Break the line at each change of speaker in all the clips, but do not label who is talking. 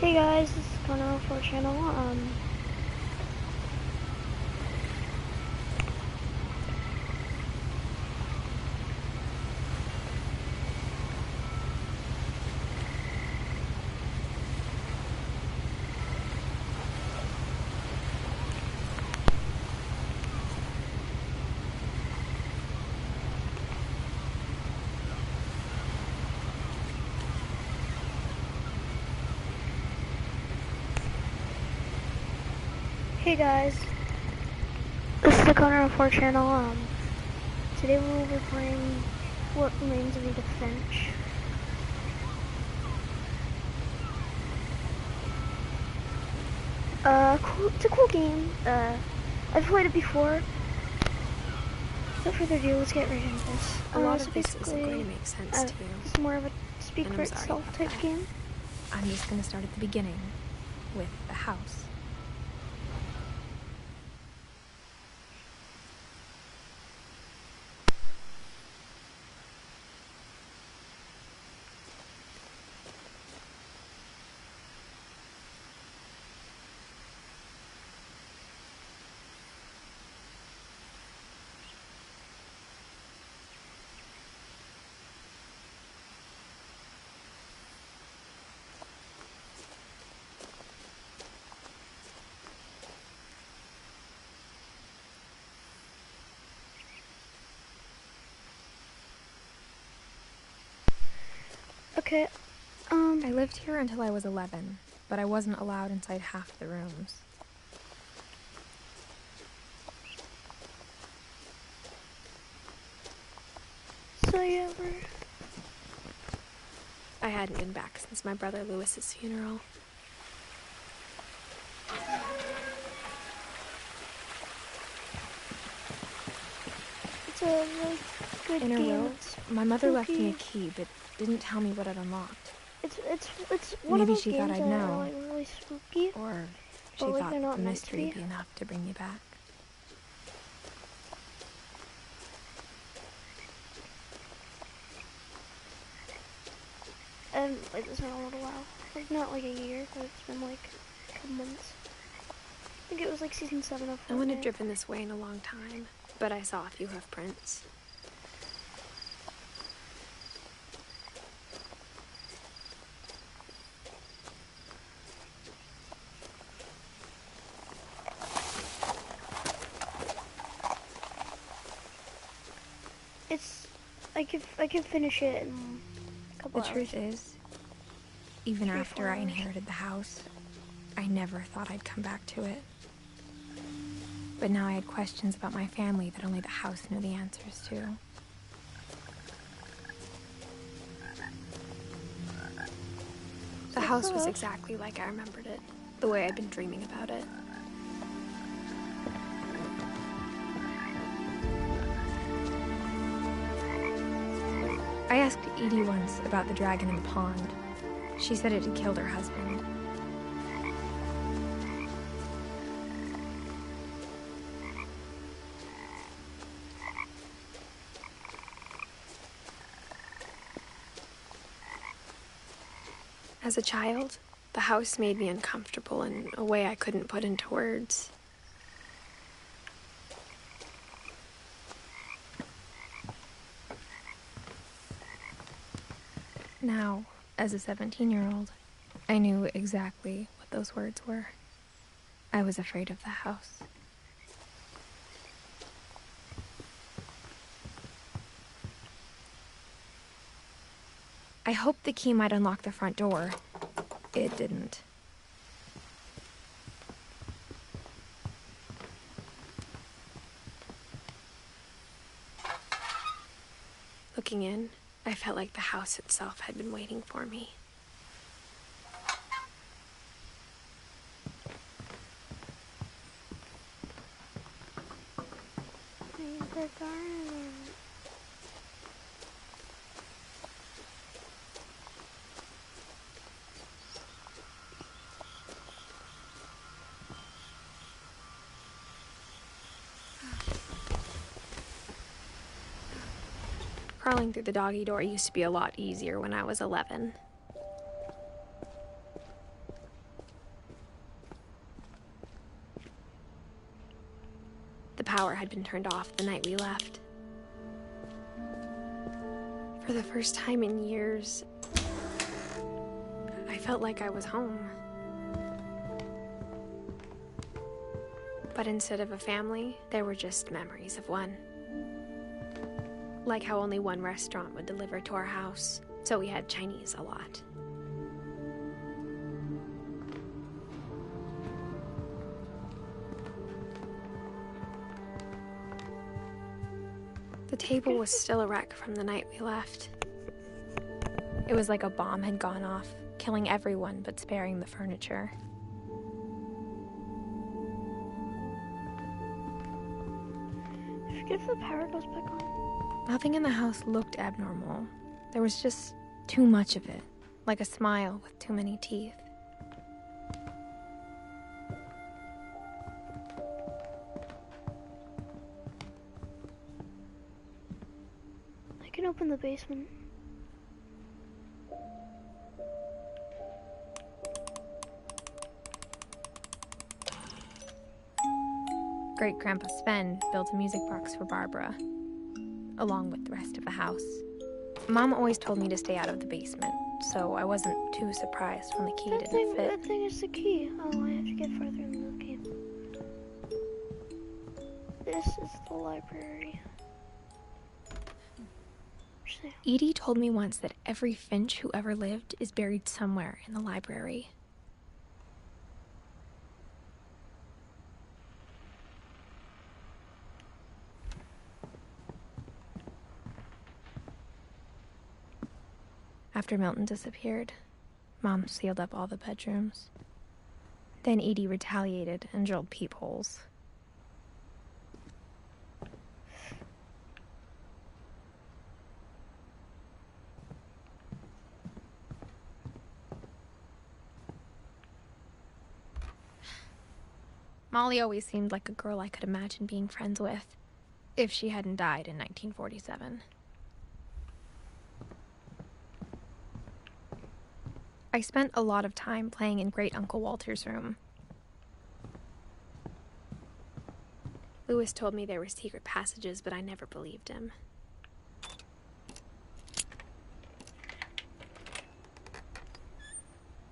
Hey guys, this is Connor for channel. Hey guys, this is the Connor for channel. Today we'll be playing What Remains of Edith Finch. It's a cool game. I've played it before. Without further ado, let's get right into this.
A lot of this isn't going to make sense to you.
It's more of a speak for itself type game.
I'm just going to start at the beginning with the house.
Okay,
I lived here until I was 11, but I wasn't allowed inside half the rooms.
So you ever...
I hadn't been back since my brother Lewis's funeral.
It's a really good
In her
game.
will, my mother left me a key, but didn't tell me what it unlocked.
It's one
Maybe
of those
she
games
thought I'd
that
know.
are like really spooky.
Or she
But, like,
thought
they're not
the
meant to
mystery would
be.
be enough to bring me back.
I haven't played this in a little while. Like, not like a year, but it's been like a couple months. I think it was like season 7 of Fortnite.
I wouldn't have driven this way in a long time, but I saw a few hoof prints.
I could finish it in a couple
The
hours.
truth is, even
3 or
after
4
I
hours.
inherited the house, I never thought I'd come back to it. But now I had questions about my family that only the house knew the answers to. The house was exactly like I remembered it, the way I'd been dreaming about it. I asked Edie once about the dragon in the pond. She said it had killed her husband. As a child, the house made me uncomfortable in a way I couldn't put into words. Now, as a 17-year-old, I knew exactly what those words were. I was afraid of the house. I hoped the key might unlock the front door. It didn't. Looking in, I felt like the house itself had been waiting for me.
The garden.
Crawling through the doggy door used to be a lot easier when I was 11. power had been turned off the night we left. For the first time in years, I felt like I was home. But instead of a family, there were just memories of one. Like how only one restaurant would deliver to our house, so we had Chinese a lot. The table was still a wreck from the night we left. It was like a bomb had gone off, killing everyone but sparing the furniture.
If the power goes back on.
Nothing in the house looked abnormal. There was just too much of it, like a smile with too many teeth.
I can open the basement.
Great-Grandpa Sven built a music box for Barbara, along with the rest of the house. Mom always told me to stay out of the basement, so I wasn't too surprised when the key didn't fit.
That thing is the key. Oh, I have to get further in the key. This is the library.
Edie told me once that every Finch who ever lived is buried somewhere in the library. After Milton disappeared, Mom sealed up all the bedrooms. Then Edie retaliated and drilled peepholes. Molly always seemed like a girl I could imagine being friends with, if she hadn't died in 1947. I spent a lot of time playing in Great Uncle Walter's room. Lewis told me there were secret passages, but I never believed him.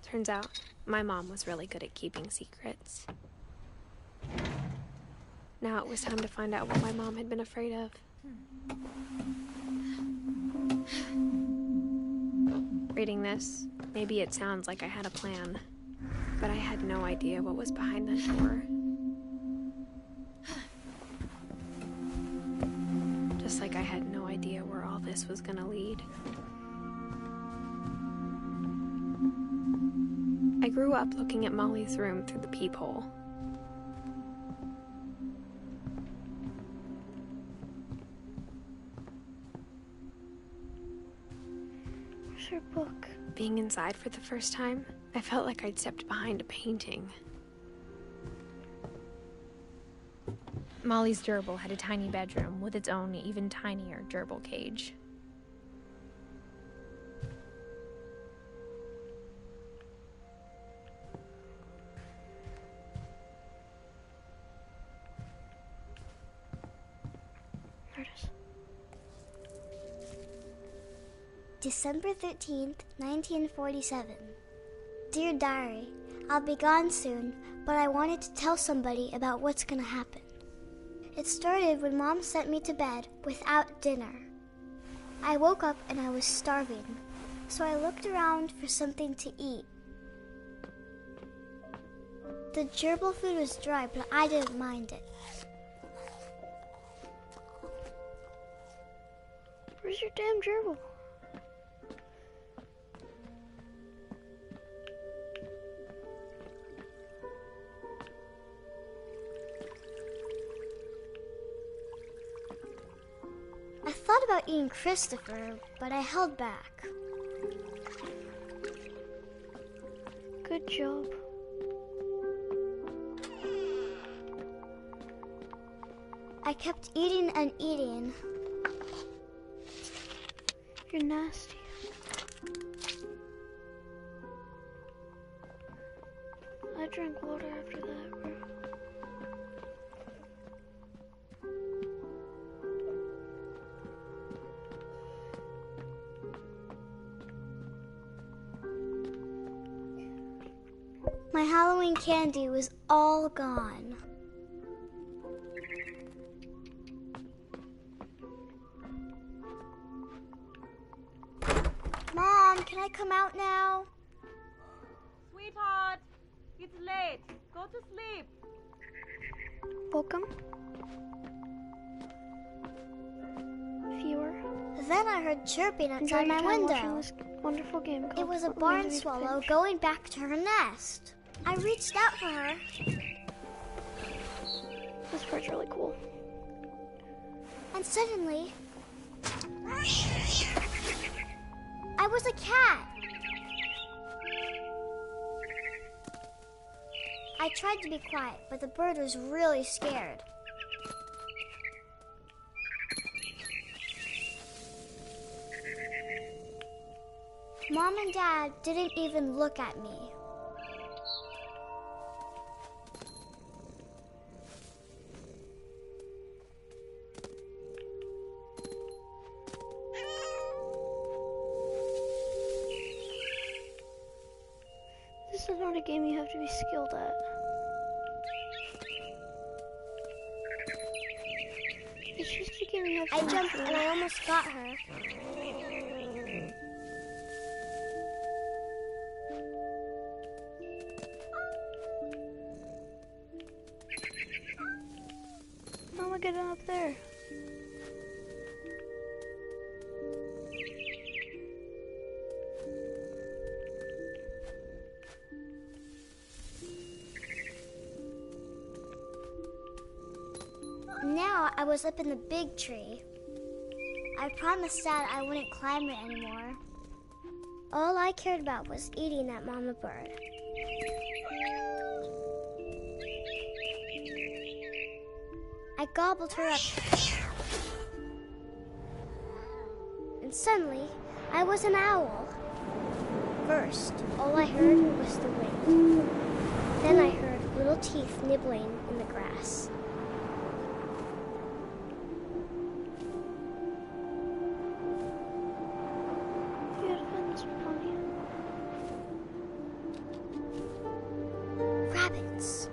Turns out, my mom was really good at keeping secrets. Now it was time to find out what my mom had been afraid of. Reading this, maybe it sounds like I had a plan, but I had no idea what was behind that door. Just like I had no idea where all this was gonna lead. I grew up looking at Molly's room through the peephole.
Where's her book?
Being inside for the first time, I felt like I'd stepped behind a painting. Molly's gerbil had a tiny bedroom with its own even tinier gerbil cage.
There it is.
December 13th, 1947. Dear Diary, I'll be gone soon, but I wanted to tell somebody about what's gonna happen. It started when Mom sent me to bed without dinner. I woke up and I was starving, so I looked around for something to eat. The gerbil food was dry, but I didn't mind it.
Where's your damn gerbil?
I thought about eating Christopher, but I held back.
Good job.
I kept eating and eating.
You're nasty. I drank water after that, bro.
My Halloween candy was all gone. Mom, can I come out now?
Sweetheart, it's late. Go to sleep.
Welcome. Viewer.
Then I heard chirping
Enjoy
outside
your
my
time watching
window.
this wonderful game.
It was a
called
barn
Edith,
swallow
Finch.
going back to her nest. I reached out for her.
This part's really cool.
And suddenly, I was a cat. I tried to be quiet, but the bird was really scared. Mom and Dad didn't even look at me.
This is not a game you have to be skilled at. It's just a game you have to
I jumped
enjoy.
and I almost got her.
How am I getting up there?
Now I was up in the big tree. I promised Dad I wouldn't climb it anymore. All I cared about was eating that mama bird. I gobbled her up. And suddenly, I was an owl. First, all I heard was the wind. Then I heard little teeth nibbling in the grass.
You gotta find this pony.
Rabbits.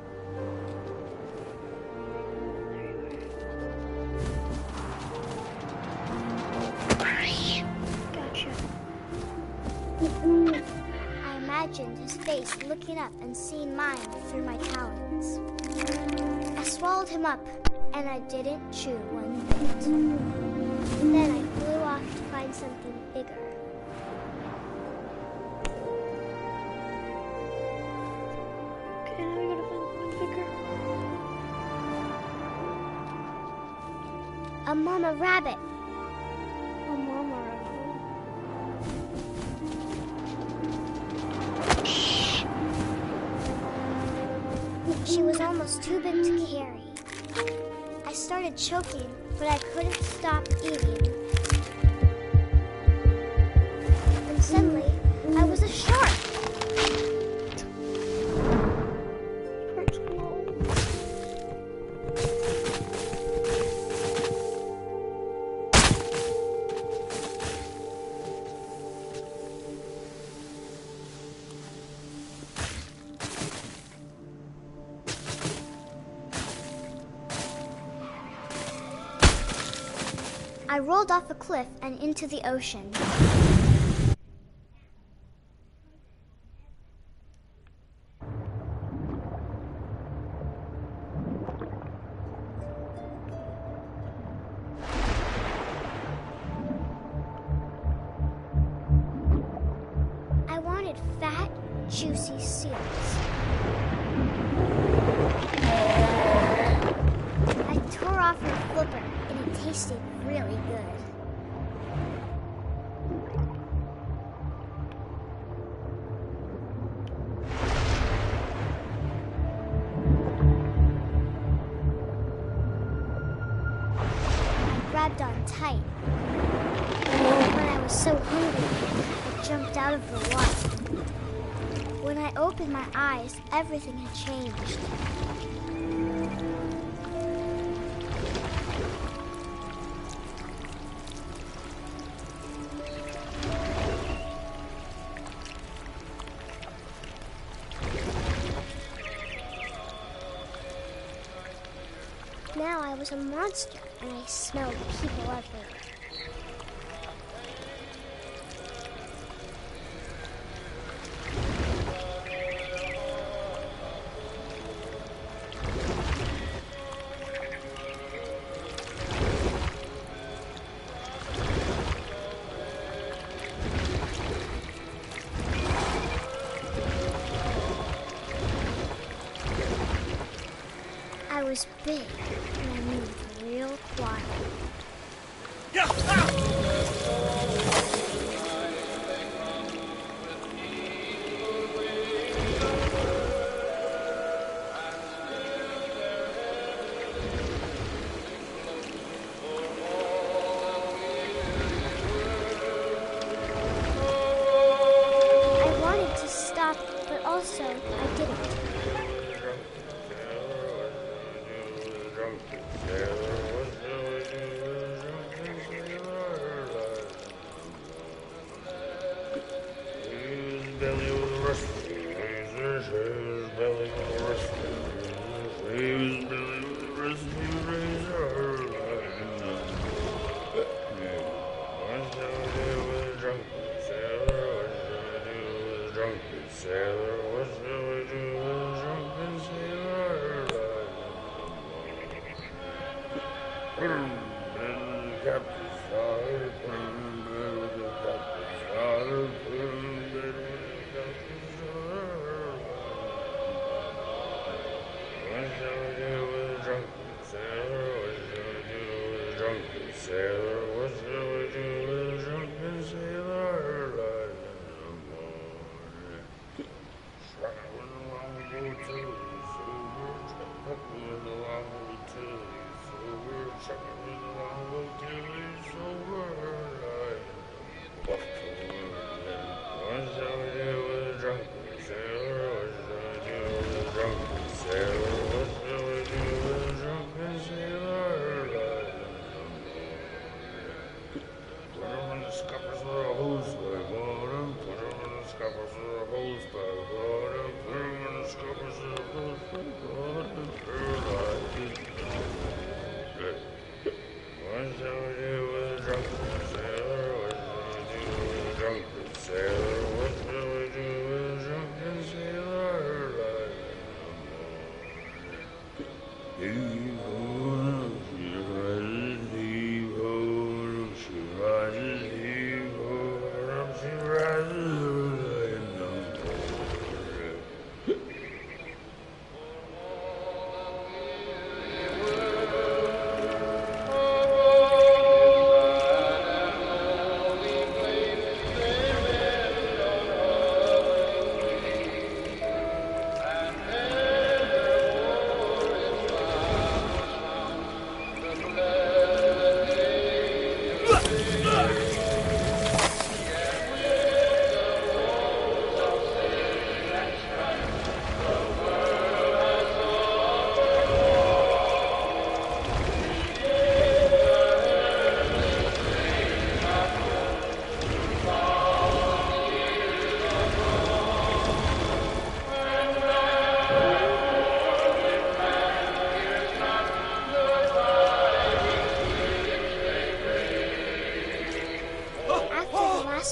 Gotcha.
I imagined his face looking up and seeing mine through my talons. I swallowed him up, and I didn't chew one bit. Then I flew off to find something bigger.
Okay, now we gotta find one bigger.
A mama rabbit.
Oh, mama rabbit.
She was almost too big to carry. I started choking, but I couldn't stop eating. And suddenly, I was a shark.
Part's low.
I rolled off a cliff and into the ocean. I wanted fat, juicy seals. I tore off her flipper, and it tasted really good. I grabbed on tight. When I was so hungry, I jumped out of the water. When I opened my eyes, everything had changed. I was a monster and I smelled people everywhere. I was big and I moved real quiet. I wanted to stop, but also I didn't.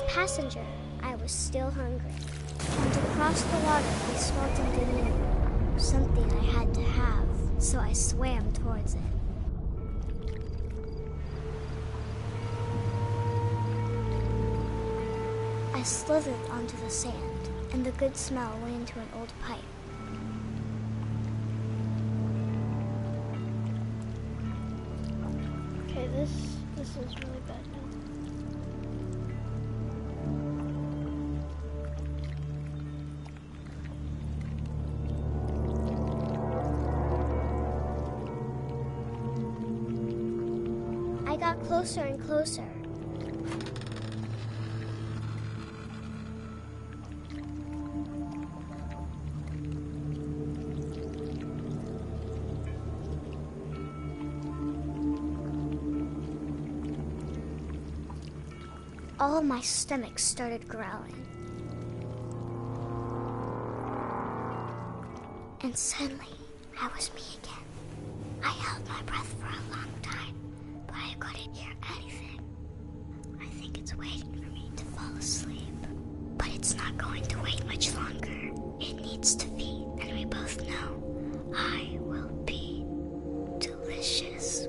Passenger, I was still hungry. And to cross the water, I smelled something new. Something I had to have, so I swam towards it. I slithered onto the sand, and the good smell went into an old pipe.
Okay, this is really bad now.
I got closer and closer. All of my stomach started growling. And suddenly, I was me again. I held my breath for a long time, but I couldn't hear anything. I think it's waiting for me to fall asleep. But it's not going to wait much longer. It needs to feed, and we both know I will be delicious.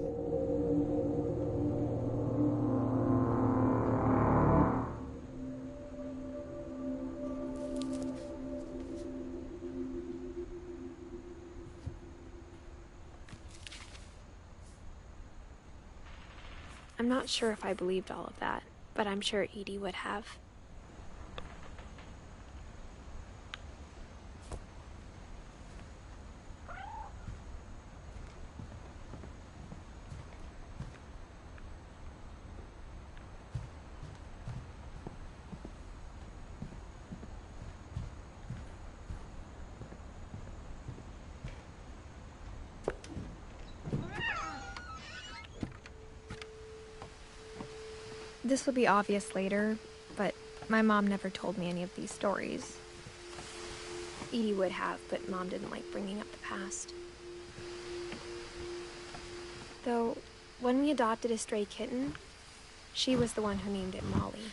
I'm not sure if I believed all of that, but I'm sure Edie would have. This will be obvious later, but my mom never told me any of these stories. Edie would have, but Mom didn't like bringing up the past. Though, when we adopted a stray kitten, she was the one who named it Molly.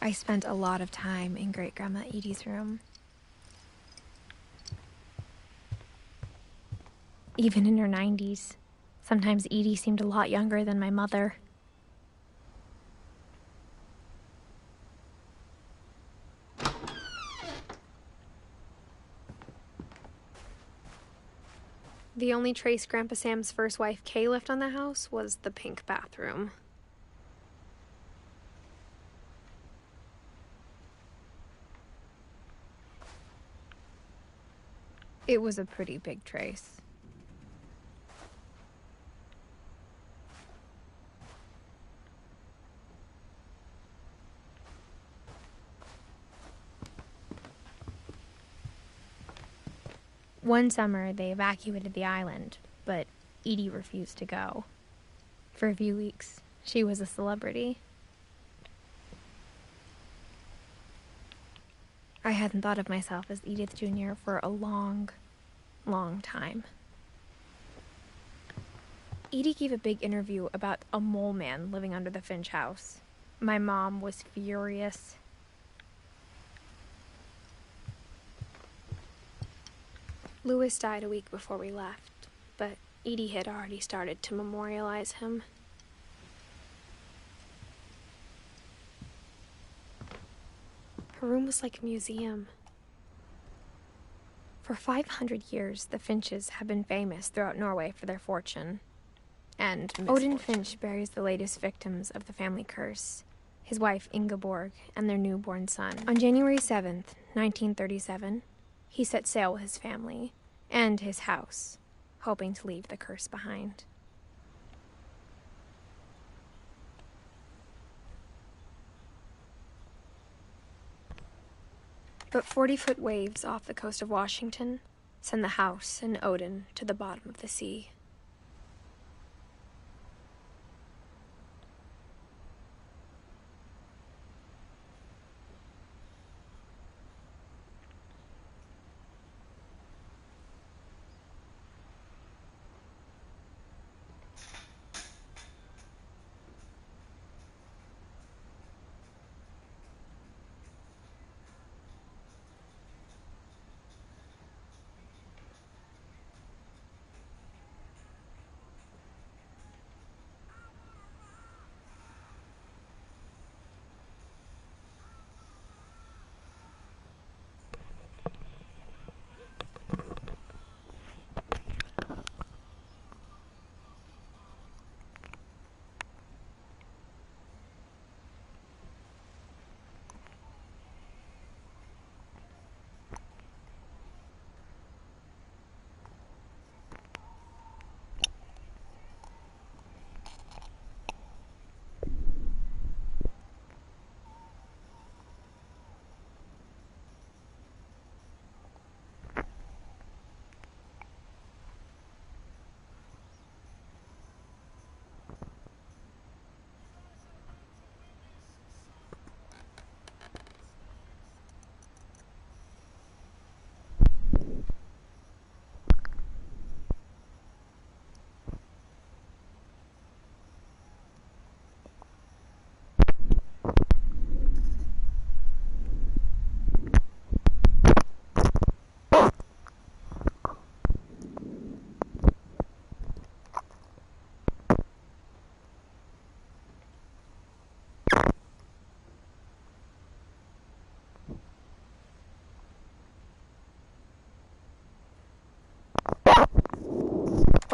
I spent a lot of time in Great-Grandma Edie's room. Even in her 90s. Sometimes Edie seemed a lot younger than my mother. The only trace Grandpa Sam's first wife, Kay, left on the house was the pink bathroom. It was a pretty big trace. One summer, they evacuated the island, but Edie refused to go. For a few weeks, she was a celebrity. I hadn't thought of myself as Edith Jr. for a long, long time. Edie gave a big interview about a mole man living under the Finch house. My mom was furious. Louis died a week before we left, but Edie had already started to memorialize him. Her room was like a museum. For 500 years, the Finches have been famous throughout Norway for their fortune. And Odin Finch buries the latest victims of the family curse, his wife Ingeborg and their newborn son. On January 7th, 1937, he set sail with his family and his house, hoping to leave the curse behind. But 40-foot waves off the coast of Washington send the house and Odin to the bottom of the sea.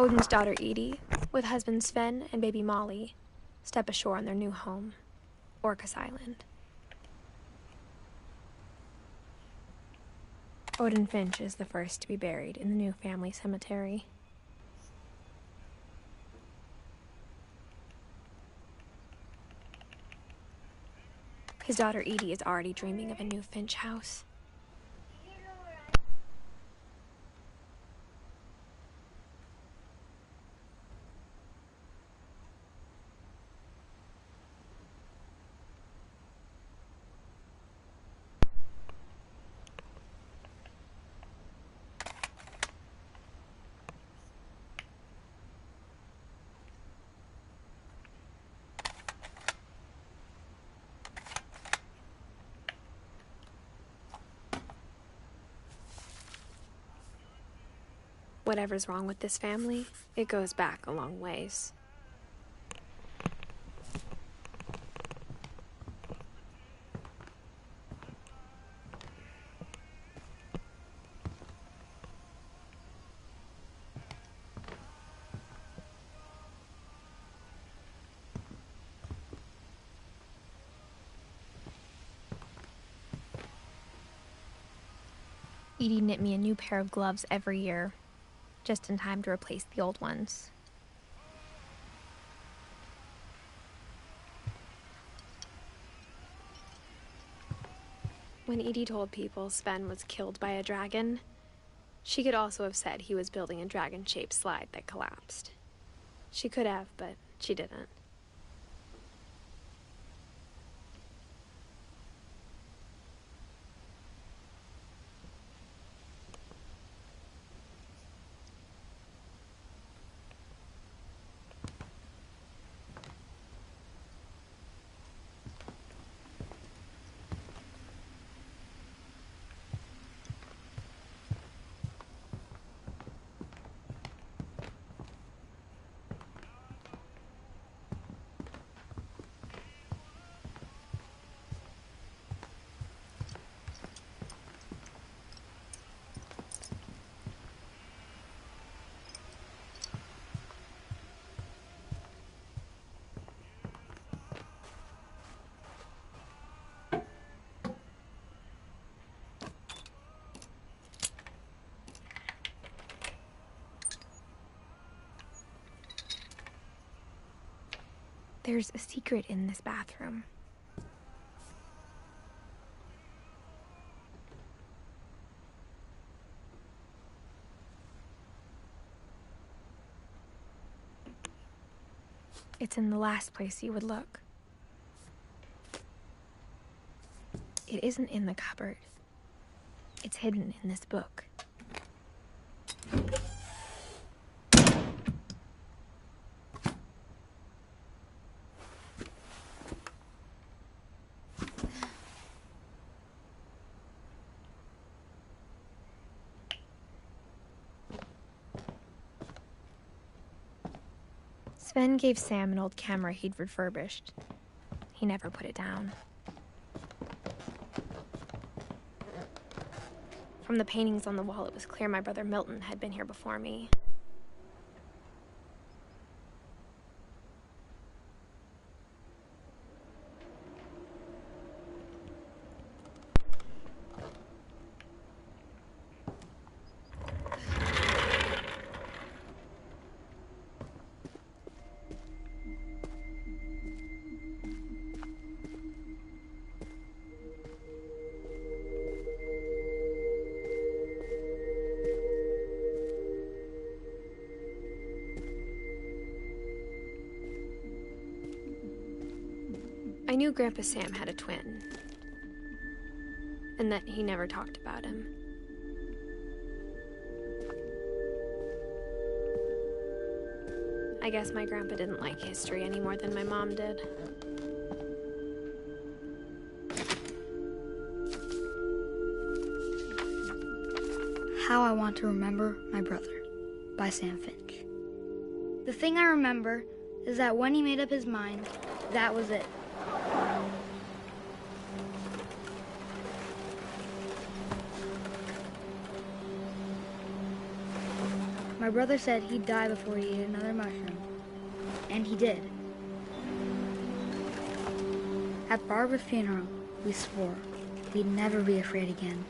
Odin's daughter Edie, with husband Sven and baby Molly, step ashore on their new home, Orcas Island. Odin Finch is the first to be buried in the new family cemetery. His daughter Edie is already dreaming of a new Finch house. Whatever's wrong with this family, it goes back a long ways. Edie knit me a new pair of gloves every year, just in time to replace the old ones. When Edie told people Sven was killed by a dragon, she could also have said he was building a dragon-shaped slide that collapsed. She could have, but she didn't. There's a secret in this bathroom. It's in the last place you would look. It isn't in the cupboard. It's hidden in this book. Sven gave Sam an old camera he'd refurbished. He never put it down. From the paintings on the wall, it was clear my brother Milton had been here before me. I knew Grandpa Sam had a twin, and that he never talked about him. I guess my grandpa didn't like history any more than my mom did.
How I Want to Remember My Brother by Sam Finch. The thing I remember is that when he made up his mind, that was it. My My brother said he'd die before he ate another mushroom. And he did. At Barbara's funeral, we swore we'd never be afraid again.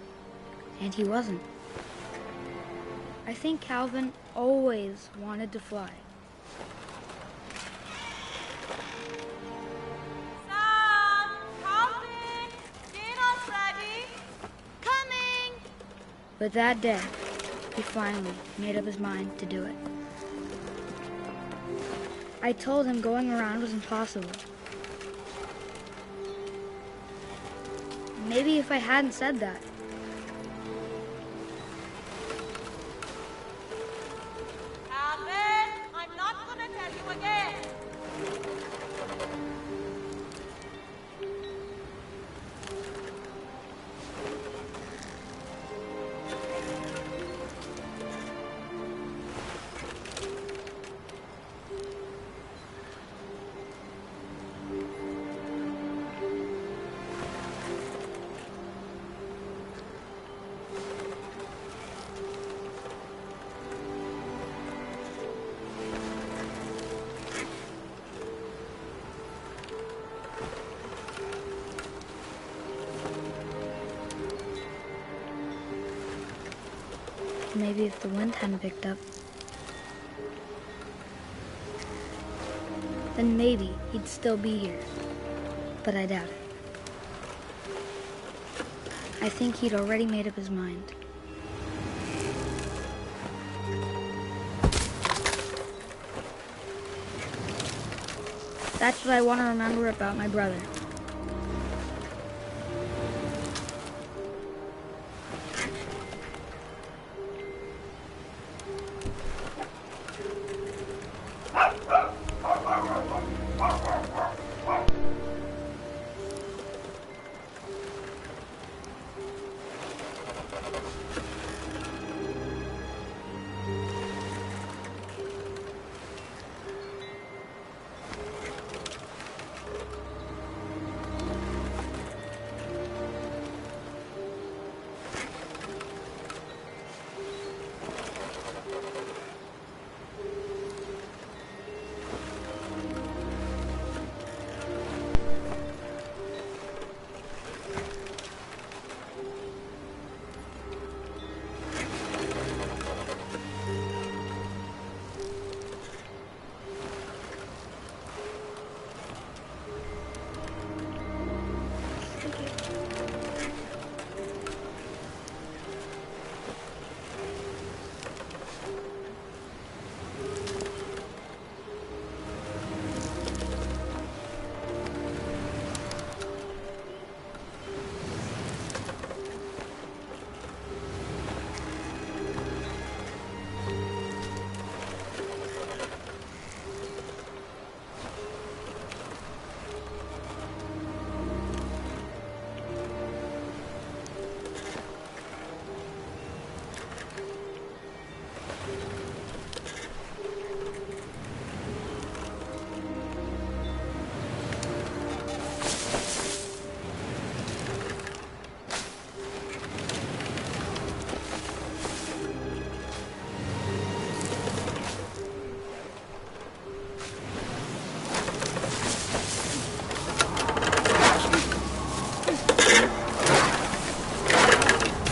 And he wasn't. I think Calvin always wanted to fly.
Sam! Calvin! Dinner's ready! Coming!
But that day, he finally made up his mind to do it. I told him going around was impossible. Maybe if I hadn't said that,
Calvin! I'm not gonna tell you again!
maybe if the wind hadn't picked up, then maybe he'd still be here. But I doubt it. I think he'd already made up his mind. That's what I want to remember about my brother.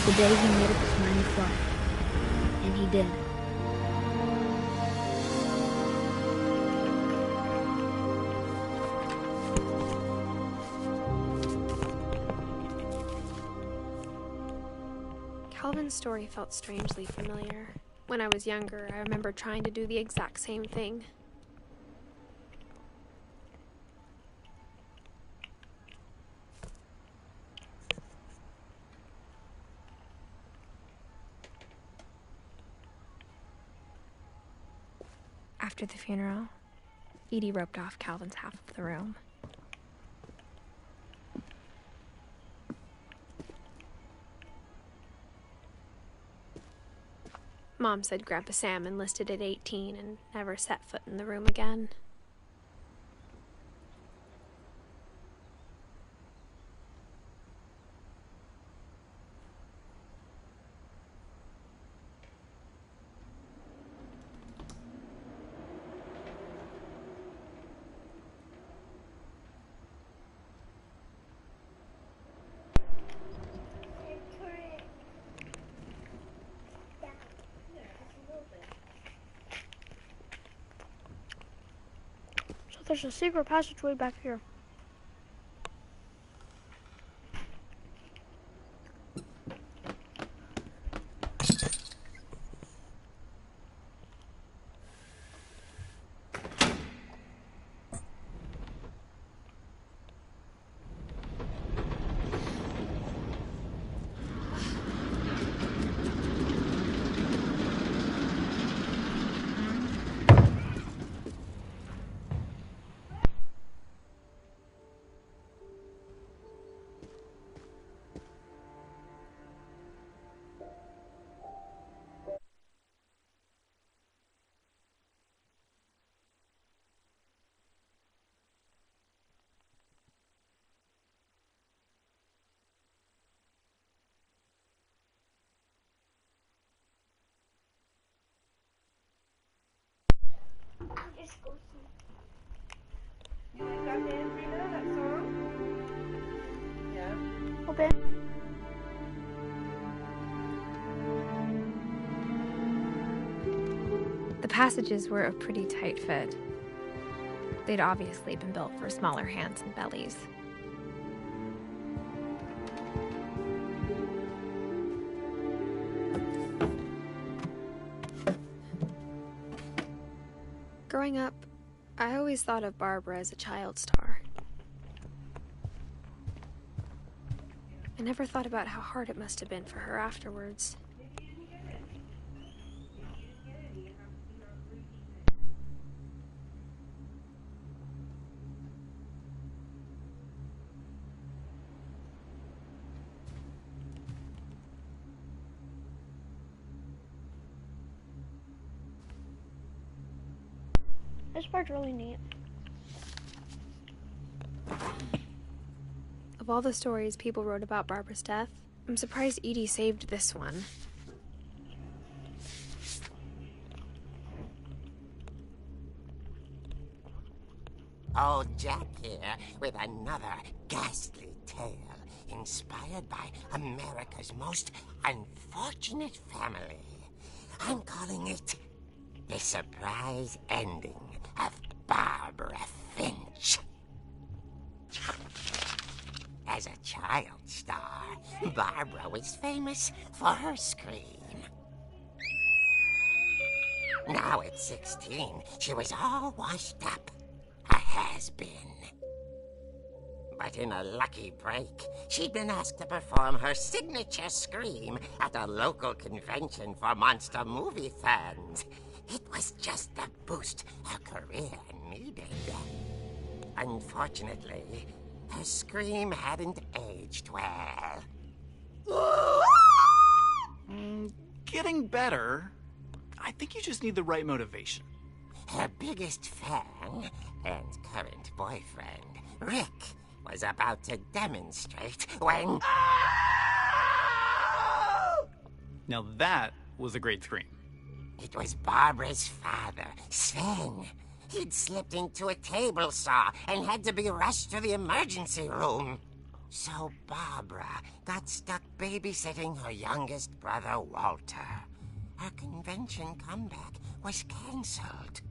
The day he made up his mind to fly. And he did.
Calvin's story felt strangely familiar. When I was younger, I remember trying to do the exact same thing. After the funeral, Edie roped off Calvin's half of the room. Mom said Grandpa Sam enlisted at 18 and never set foot in the room again.
There's a secret passageway back here.
You like that band, Rena, that song? Yeah.
Okay.
The passages were a pretty tight fit. They'd obviously been built for smaller hands and bellies. Growing up, I always thought of Barbara as a child star. I never thought about how hard it must have been for her afterwards.
This part's really neat.
Of all the stories people wrote about Barbara's death, I'm surprised Edie saved this one.
Old Jack here with another ghastly tale inspired by America's most unfortunate family. I'm calling it The Surprise Ending of Barbara Finch. As a child star, Barbara was famous for her scream. Now at 16, she was all washed up. A has-been. But in a lucky break, she'd been asked to perform her signature scream at a local convention for monster movie fans. It was just the boost her career needed. Unfortunately, her scream hadn't aged well.
Getting better. I think you just need the right motivation.
Her biggest fan and current boyfriend, Rick, was about to demonstrate when...
Now that was a great scream.
It was Barbara's father, Sven. He'd slipped into a table saw and had to be rushed to the emergency room. So Barbara got stuck babysitting her youngest brother, Walter. Her convention comeback was canceled.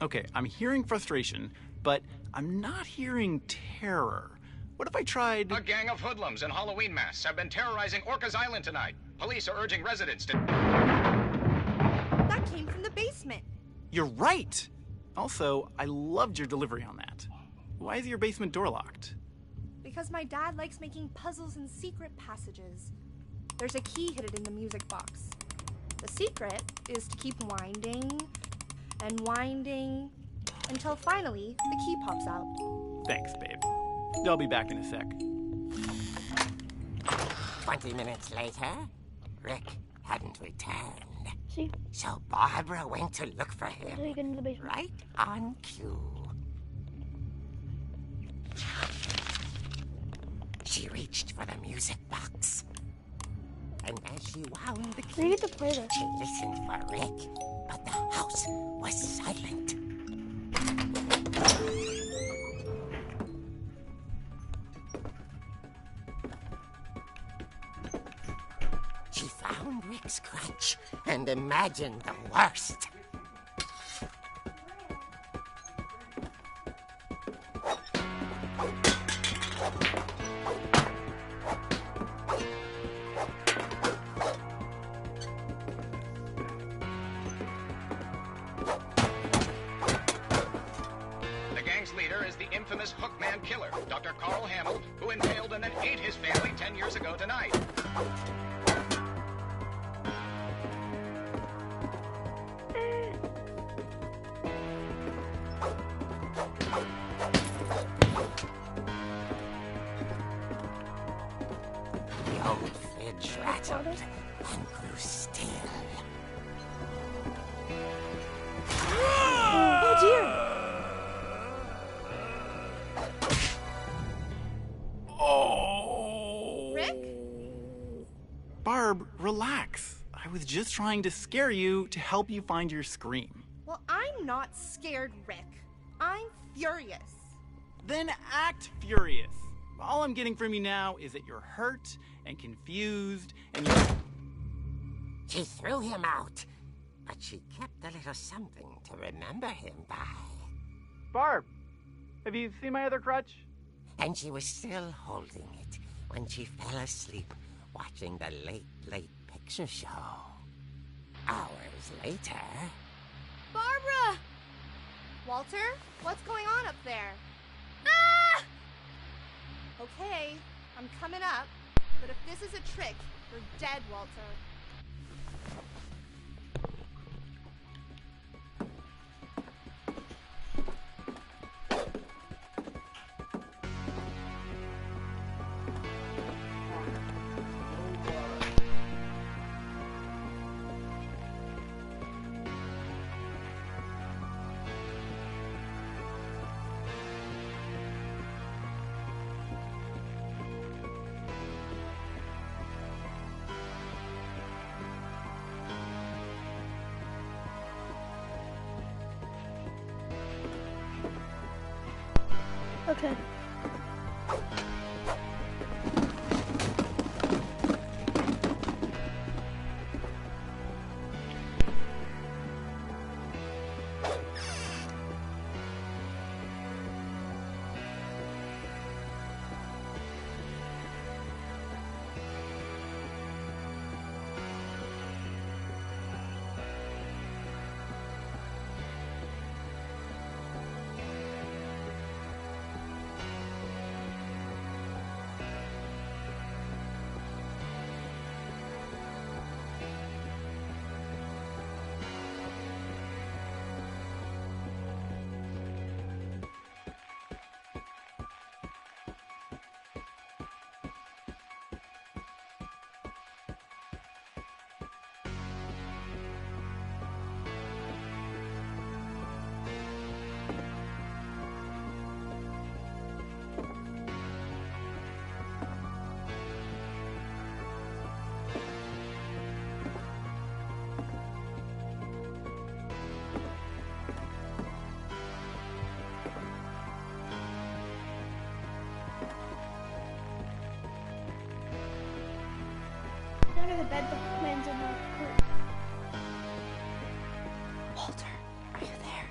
Okay, I'm hearing frustration, but I'm not hearing terror. What if I tried...
A gang of hoodlums in Halloween masks have been terrorizing Orcas Island tonight. Police are urging residents to...
That came from the basement.
You're right! Also, I loved your delivery on that. Why is your basement door locked?
Because my dad likes making puzzles and secret passages. There's a key hidden in the music box. The secret is to keep winding and winding until finally the key pops out.
Thanks, babe. I'll be back in a sec.
20 minutes later, Rick hadn't returned.
See?
So Barbara went to look for him.
Until you get into the basement.
Right on cue. She reached for the music box. And as she wound the
You
key,
get to play this.
she listened for Rick, but the house was silent. She found Rick's crutch and imagined the worst.
killer, Dr. Carl Hamill, who impaled and then ate his family 10 years ago tonight.
The old Finch rattled and grew still.
Oh dear!
Oh!
Rick?
Barb, relax. I was just trying to scare you to help you find your scream.
Well, I'm not scared, Rick. I'm furious.
Then act furious. All I'm getting from you now is that you're hurt and confused and you...
She threw him out, but she kept a little something to remember him by.
Barb, have you seen my other crutch?
And she was still holding it when she fell asleep watching the late picture show. Hours later...
Barbara! Walter, what's going on up there? Ah! Okay, I'm coming up, but if this is a trick, you're dead, Walter.
Okay. Under the bed, the lands in the curtain.
Walter, are you there?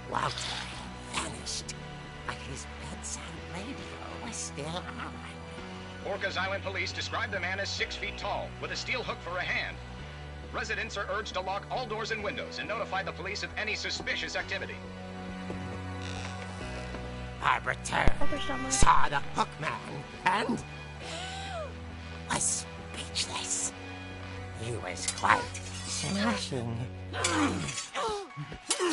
Walter vanished, but his bedside radio was still on.
Orcas Island police describe the man as 6 feet tall, with a steel hook for a hand. Residents are urged to lock all doors and windows and notify the police of any suspicious activity.
Barbara turned, saw the hook man, and was speechless. He was quite smashing. And he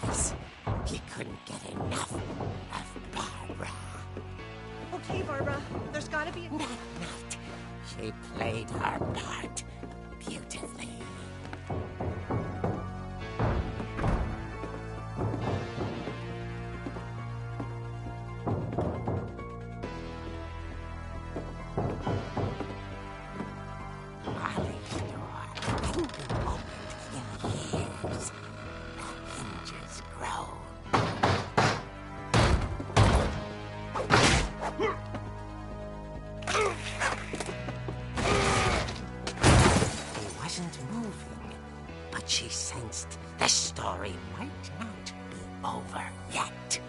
was. He couldn't get enough of Barbara.
Okay, Barbara, there's gotta be a...
That night, she played her part beautifully. Molly door hadn't been opened in years. The hinges groaned. He wasn't moving, but she sensed the story might not be over yet.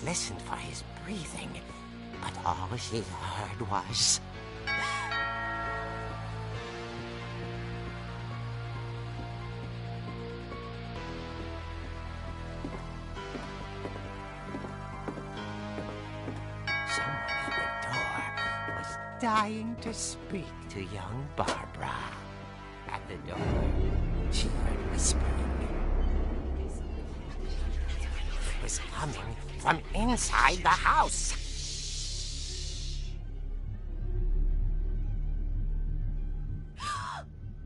listened for his breathing, but all she heard was... Someone at the door was dying to speak to young Barbara. At the door, she heard whispering. It was coming from inside the house.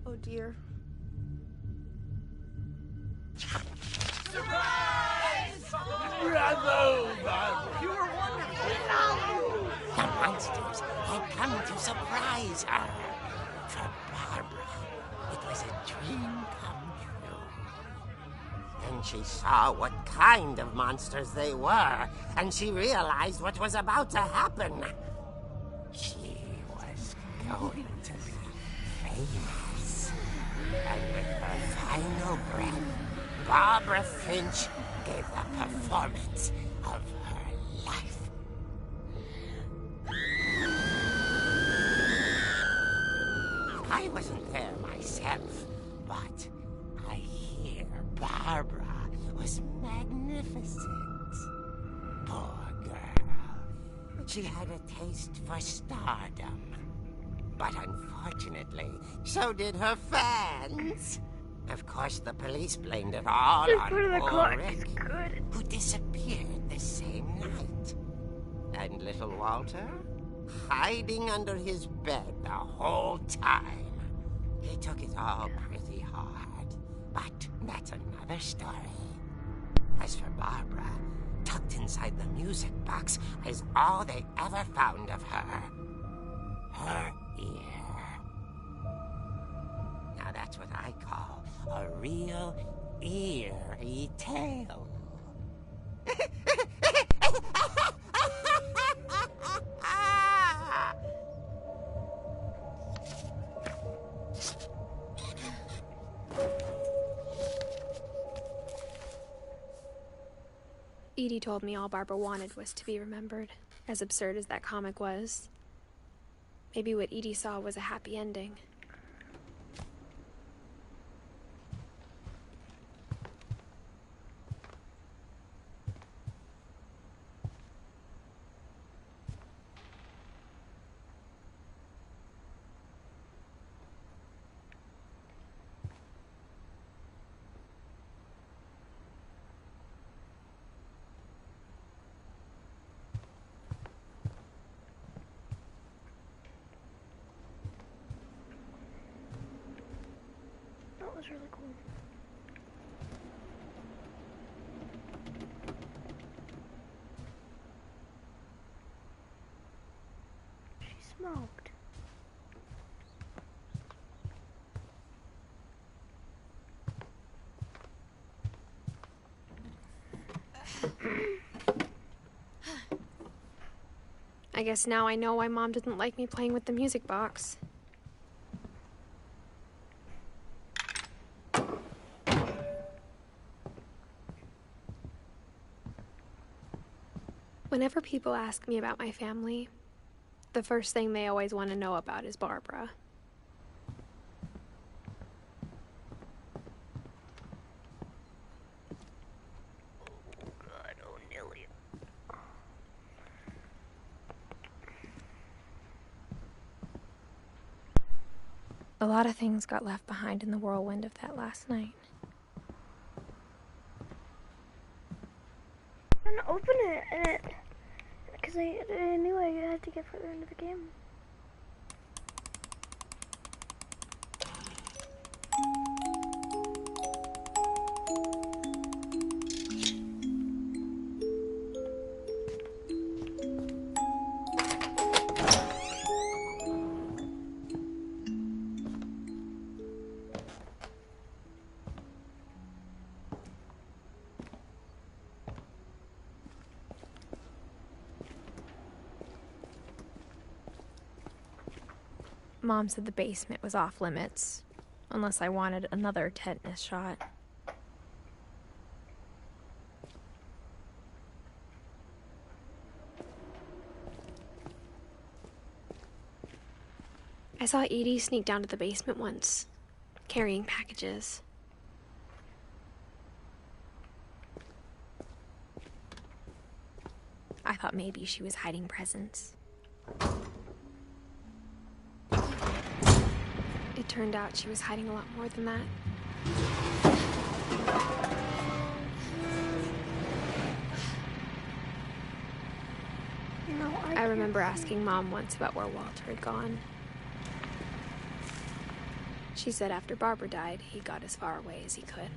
Oh dear.
Bravo, Barbara! You were wonderful! The monsters had come to surprise her. For Barbara, it was a dream come true. Then she saw what kind of monsters they were, and she realized what was about to happen. She was going to be famous. And with her final breath, Barbara Finch gave the performance of her life. I wasn't there myself, but I hear Barbara was magnificent. Poor girl. She had a taste for stardom. But unfortunately, so did her fans. Of course, the police blamed it all on poor Rick, who disappeared the same night. And little Walter, hiding under his bed the whole time. He took it all pretty hard, but that's another story. As for Barbara, tucked inside the music box is all they ever found of her. Her ear. Now that's what I call a real eerie tale.
Edie told me all Barbara wanted was to be remembered, as absurd as that comic was. Maybe what Edie saw was a happy ending.
That was really cool. She smoked.
I guess now I know why Mom didn't like me playing with the music box. Whenever people ask me about my family, the first thing they always want to know about is Barbara. A lot of things got left behind in the whirlwind of that last night.
I'm gonna open it, because I knew I had to get further into the game.
Mom said the basement was off limits, unless I wanted another tetanus shot. I saw Edie sneak down to the basement once, carrying packages. I thought maybe she was hiding presents. It turned out she was hiding a lot more than that.
No,
I remember asking Mom once about where Walter had gone. She said after Barbara died, he got as far away as he could.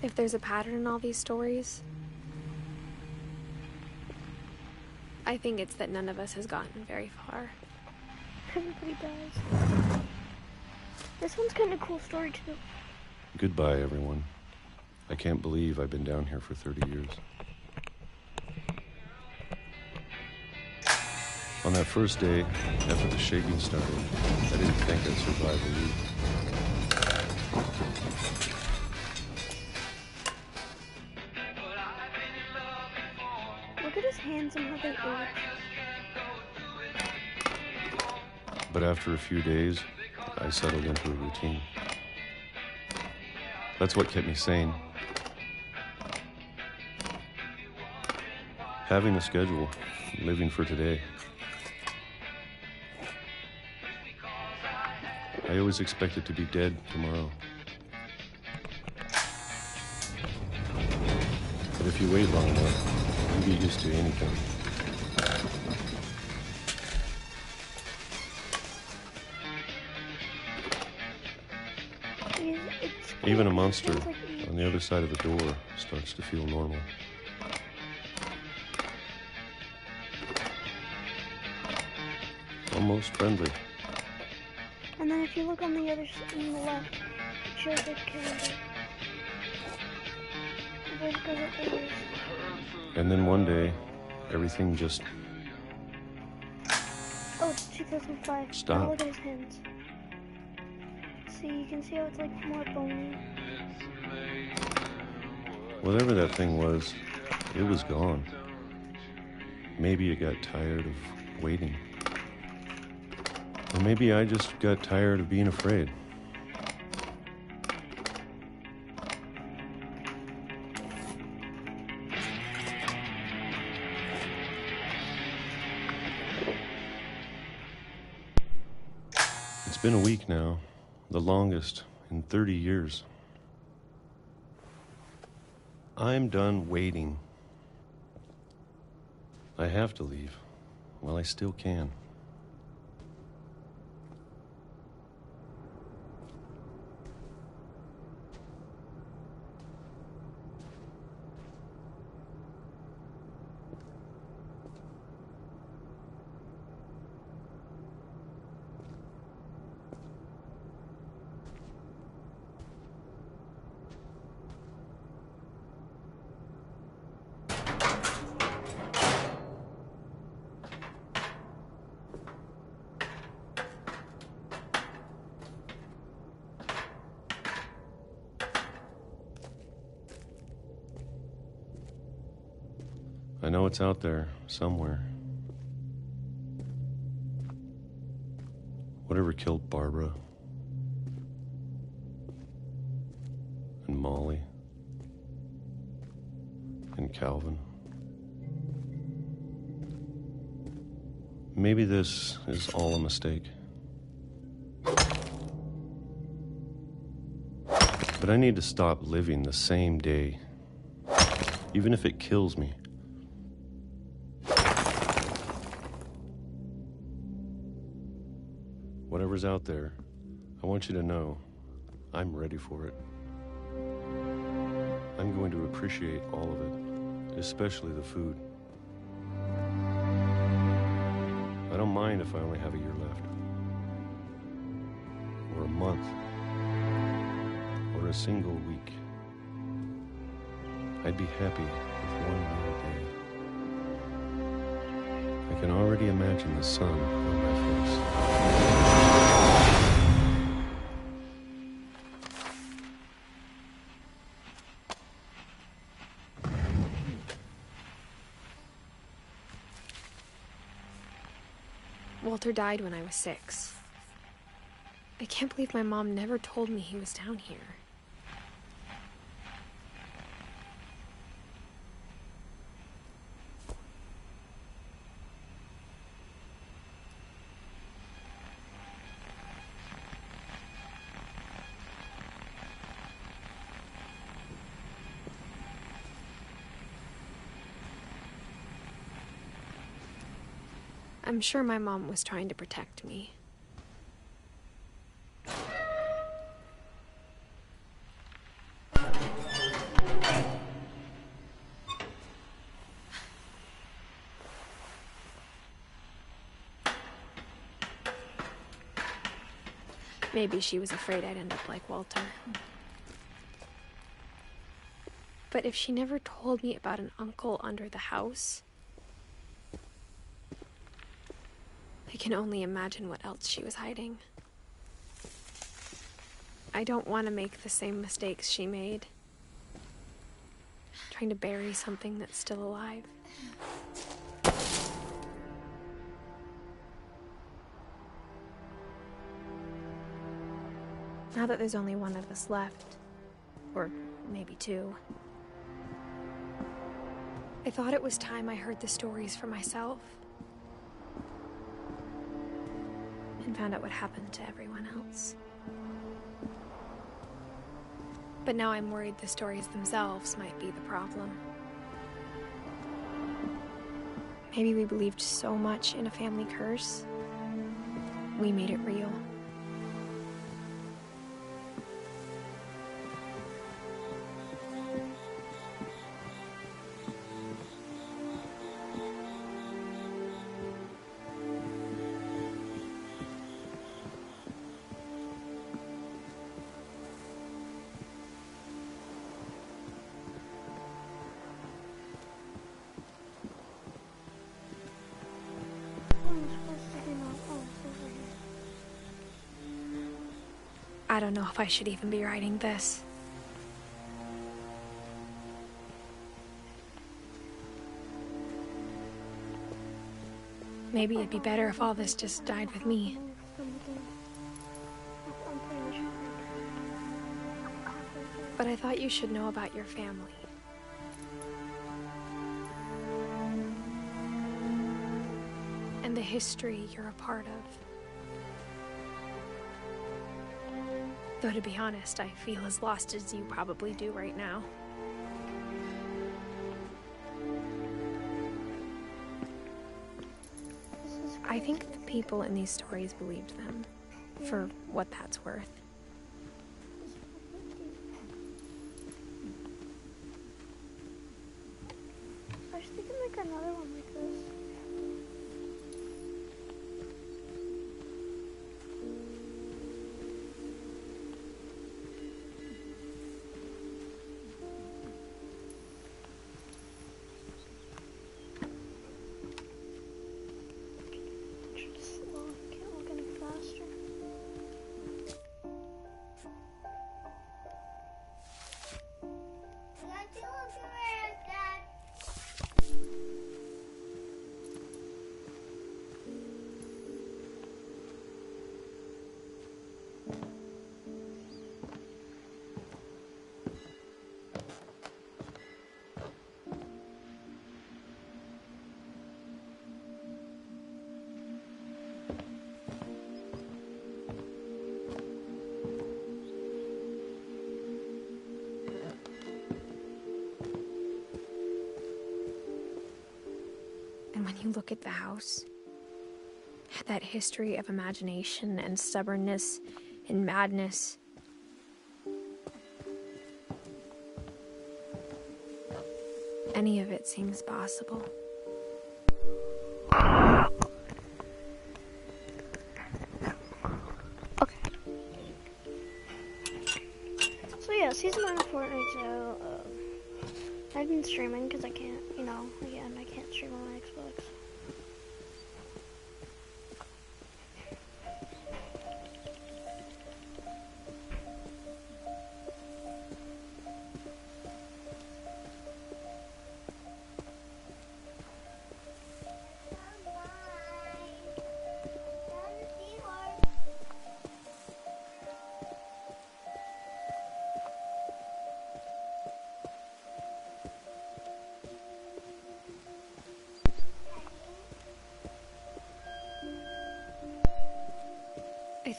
If there's a pattern in all these stories, I think it's that none of us has gotten very far.
Everybody dies. This one's kind of a cool story too.
Goodbye, everyone. I can't believe I've been down here for 30 years. On that first day, after the shaking started, I didn't think I'd survive a week.
Look at his hands and how they itch.
But after a few days, I settled into a routine. That's what kept me sane. Having a schedule, living for today. I always expected to be dead tomorrow. But if you wait long enough, you get used to anything. Even a monster on the other side of the door starts to feel normal. Almost friendly.
And then if you look on the other side, on the left, it shows the calendar.
And then one day, everything just...
Oh, it's 2005.
Stop.
Now look at his hands. See, you can see how it's like more bony.
Whatever that thing was, it was gone. Maybe it got tired of waiting. Or maybe I just got tired of being afraid. It's been a week now, the longest in 30 years. I'm done waiting. I have to leave while I still can. I know it's out there, somewhere. Whatever killed Barbara and Molly and Calvin. Maybe this is all a mistake. But I need to stop living the same day, even if it kills me. Whatever's out there, I want you to know I'm ready for it. I'm going to appreciate all of it, especially the food. I don't mind if I only have a year left, or a month, or a single week. I'd be happy with one more day. I can already imagine the sun on my face.
Walter died when I was 6. I can't believe my mom never told me he was down here. I'm sure my mom was trying to protect me. Maybe she was afraid I'd end up like Walter. But if she never told me about an uncle under the house, I can only imagine what else she was hiding. I don't want to make the same mistakes she made, trying to bury something that's still alive. Now that there's only one of us left, or maybe 2, I thought it was time I heard the stories for myself and found out what happened to everyone else. But now I'm worried the stories themselves might be the problem. Maybe we believed so much in a family curse, we made it real. I don't know if I should even be writing this. Maybe it'd be better if all this just died with me. But I thought you should know about your family. And the history you're a part of. Though to be honest, I feel as lost as you probably do right now. I think the people in these stories believed them, for what that's worth.
I was thinking like another one like this.
And when you look at the house, that history of imagination and stubbornness and madness, any of it seems possible.
Okay. So yeah, season 9 of Fortnite's out. I've been streaming because I can't, again, I can't stream on my Xbox.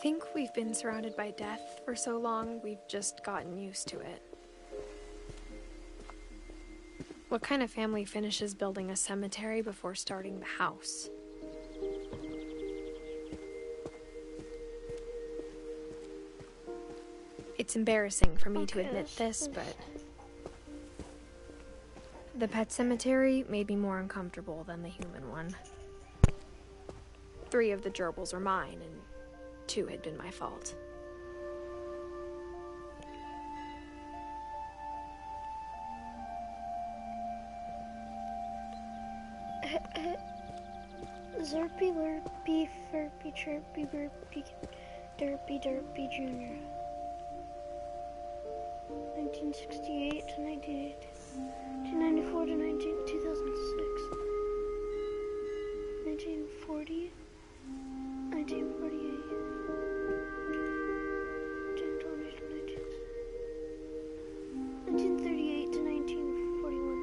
think we've been surrounded by death for so long, we've just gotten used to it. What kind of family finishes building a cemetery before starting the house? It's embarrassing for me to admit this, but the pet cemetery made me more uncomfortable than the human one. 3 of the gerbils were mine, and 2 had been my fault.
Zerpy, Lurpy, Furpy, Chirpy, Burpy, Derpy, Derpy Jr. 1968 to 1980. 1994 to 2006. 1940. 1948. 1920 to 1938 to 1941.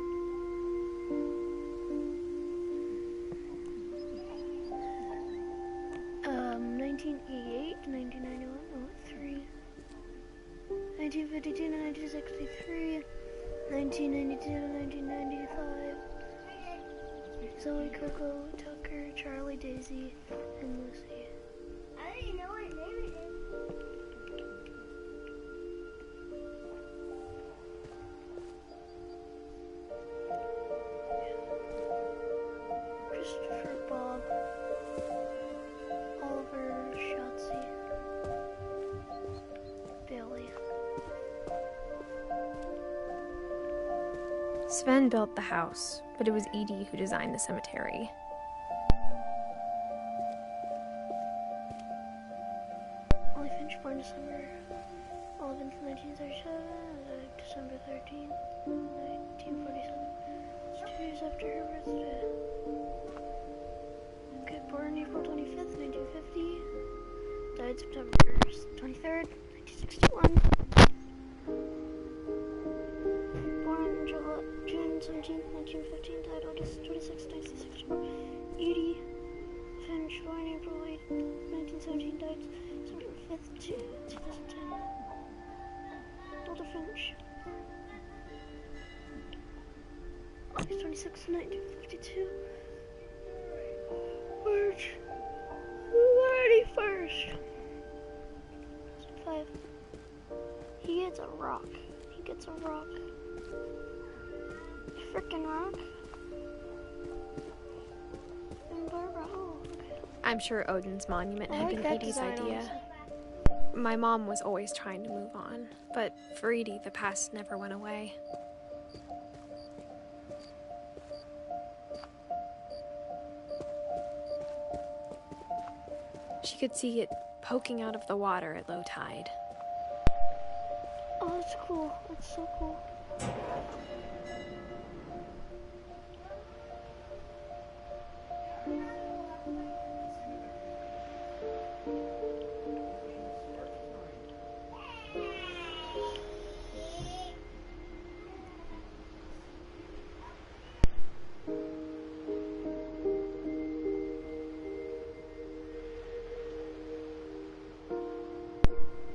1988 to 1991, 3. 1952 to 1963, 1992 to 1995. Zoe, Coco, Tucker, Charlie, Daisy, and Lucy.
I don't even know what name it is.
Christopher, Bob, Oliver, Shotzi, Billy.
Sven built the house, but it was Edie who designed the cemetery.
Ollie Finch, born December 11th, 1937, December 13th, 1947. It's 2 years after her birthday. Okay, born April 25th, 1950. Died September 23rd, 1961. Born June 17th, 1915. Died August 26th, 1964. Edie Finch, born April 8th, 1917. Died December 5th, 2010. Delta Finch. August 26th, 1952. March 31st. 5. He gets a rock. He gets a rock. Frickin' rock. And Barbara, oh, okay.
I'm sure Odin's monument
I
had
like
been
that
Edie's
design,
idea.
honestly.
My mom was always trying to move on, but for Edie, the past never went away. She could see it poking out of the water at low tide.
Oh, that's cool. That's so cool.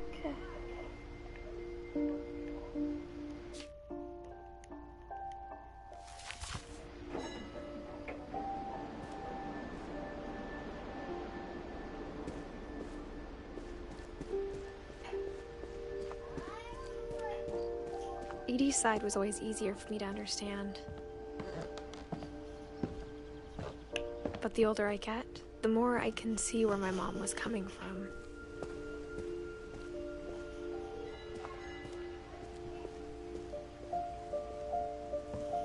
Okay.
Edie's side was always easier for me to understand. But the older I get, the more I can see where my mom was coming from.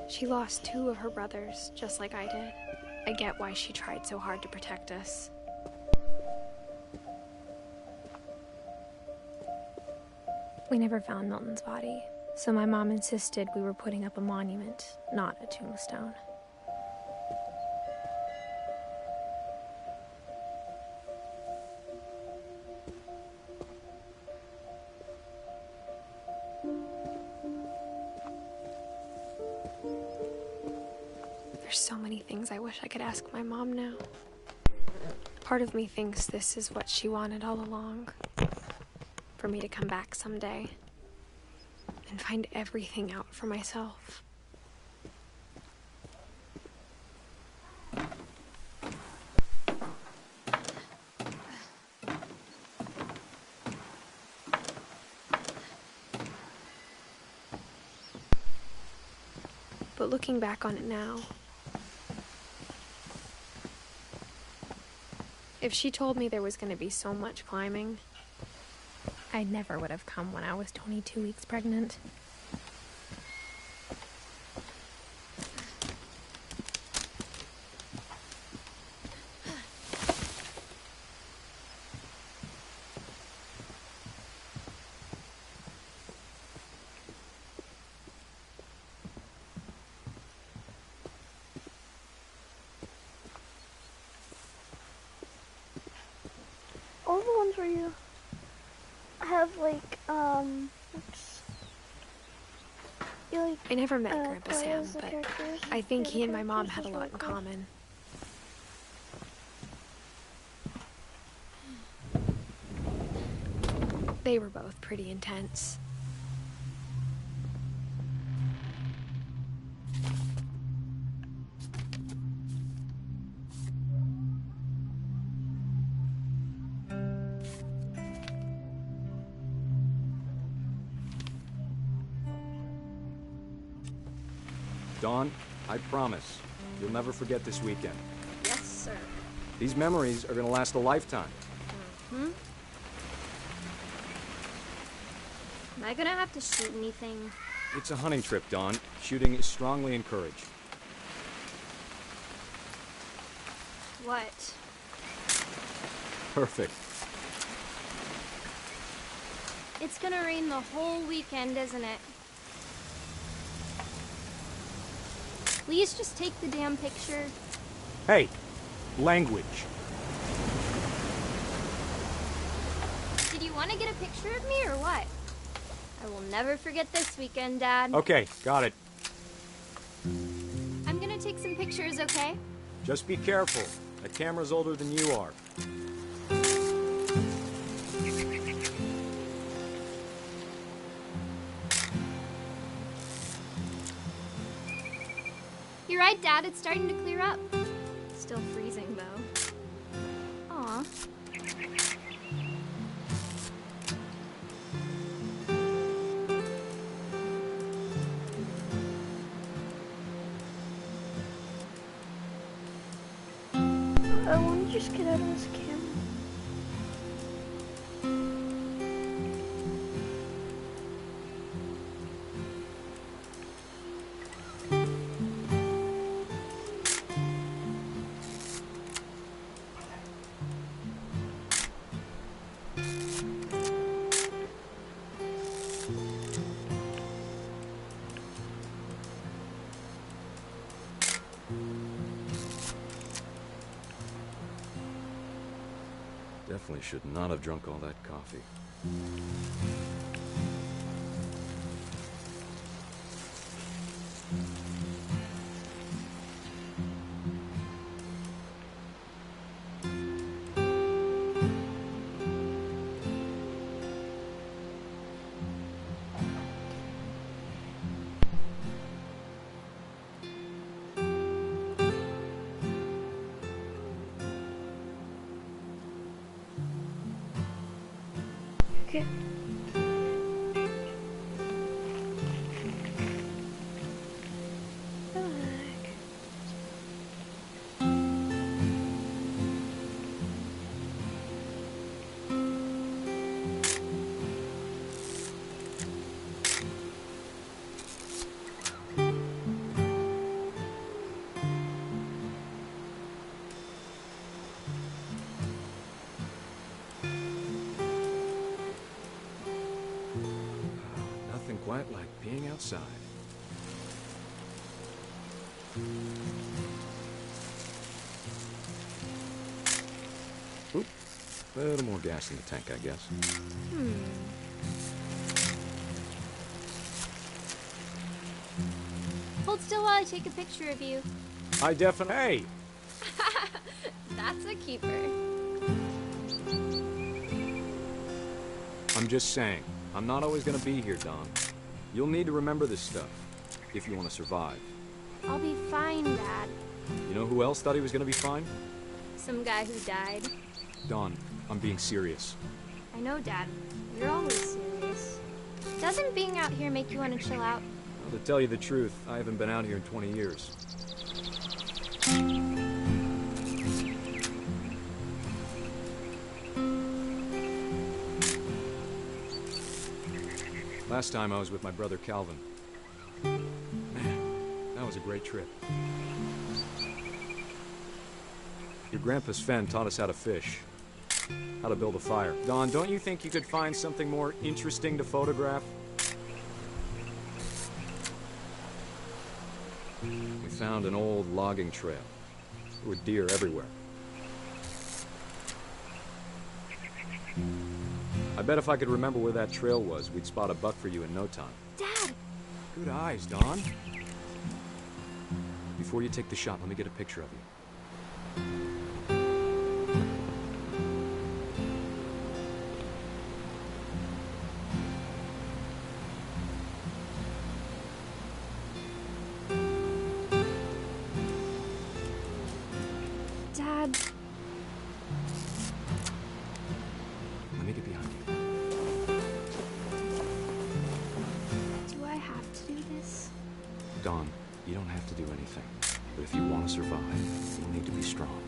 She lost 2 of her brothers, just like I did. I get why she tried so hard to protect us. We never found Milton's body, so my mom insisted we were putting up a monument, not a tombstone. There's so many things I wish I could ask my mom now. Part of me thinks this is what she wanted all along. For me to come back someday and find everything out for myself. But looking back on it now, if she told me there was going to be so much climbing, I never would have come when I was 22 weeks pregnant.
All the ones where you have like
I never met Grandpa
play
Sam,
as the
but
characters,
I think
the
he and my mom
characters
had a
is
lot
really
in
cool.
common. They were both pretty intense.
Dawn, I promise, you'll never forget this weekend.
Yes, sir.
These memories are gonna last a lifetime.
Hmm? Am I gonna have to shoot anything?
It's a hunting trip, Dawn. Shooting is strongly encouraged.
What?
Perfect.
It's gonna rain the whole weekend, isn't it? Please just take the damn picture.
Hey, language.
Did you want to get a picture of me or what? I will never forget this weekend, Dad.
Okay, got it.
I'm gonna take some pictures, okay?
Just be careful. That camera's older than you are.
You're right, Dad. It's starting to clear up. Still freezing, though. Aw.
I want to just get out of this camera.
Definitely should not have drunk all that coffee.
Okay.
Nothing quite like being outside. Oop. A little more gas in the tank, I guess.
Hold still while I take a picture of you.
I definitely... Hey!
That's a keeper.
I'm just saying, I'm not always gonna be here, Don. You'll need to remember this stuff, if you want to survive.
I'll be fine, Dad.
You know who else thought he was gonna be fine?
Some guy who died.
Don, I'm being serious.
I know, Dad. You're always serious. Doesn't being out here make you want to chill out?
Well, to tell you the truth, I haven't been out here in 20 years. Last time I was with my brother Calvin. Man, that was a great trip. Your grandpa Sven taught us how to fish, how to build a fire. Don, don't you think you could find something more interesting to photograph? We found an old logging trail. There were deer everywhere. I bet if I could remember where that trail was, we'd spot a buck for you in no time.
Dad!
Good eyes, Don. Before you take the shot, let me get a picture of you.
Dad.
Let me get behind you.
Do I have to do this?
Don, you don't have to do anything. But if you want to survive, you'll need to be strong.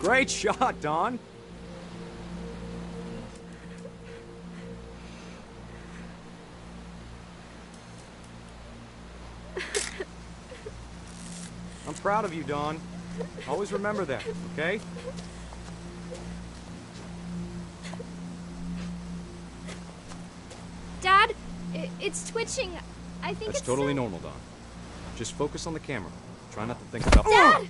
Great shot, Don! I'm proud of you, Don. Always remember that, okay?
Dad, it's twitching. I think
That's
it's
totally normal, Don. Just focus on the camera. Try not to think about—
Dad!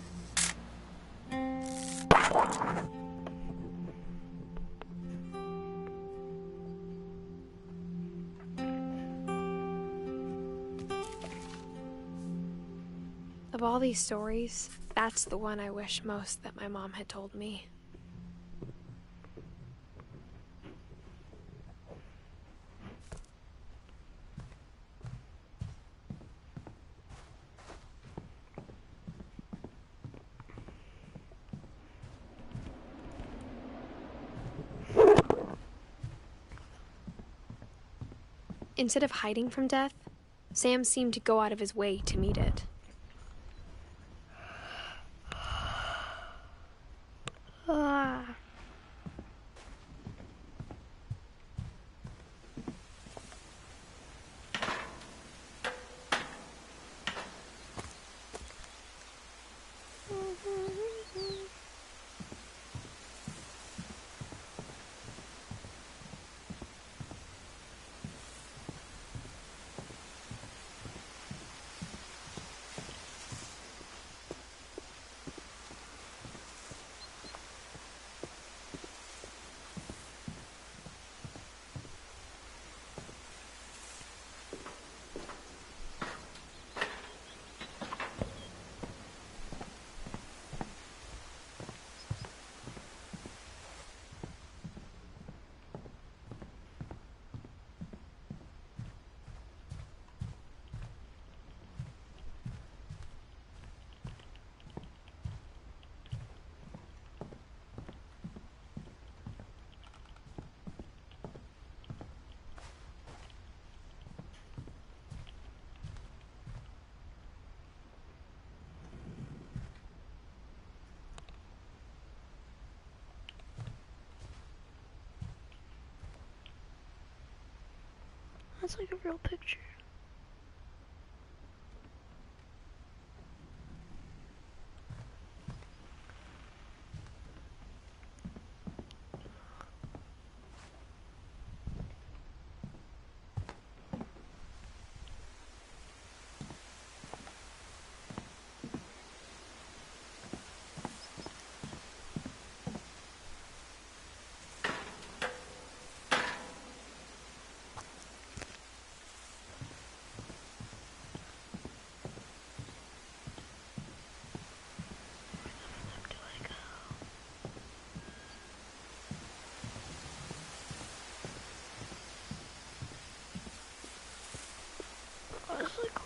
Of all these stories, that's the one I wish most that my mom had told me. Instead of hiding from death, Sam seemed to go out of his way to meet it.
That's like a real picture.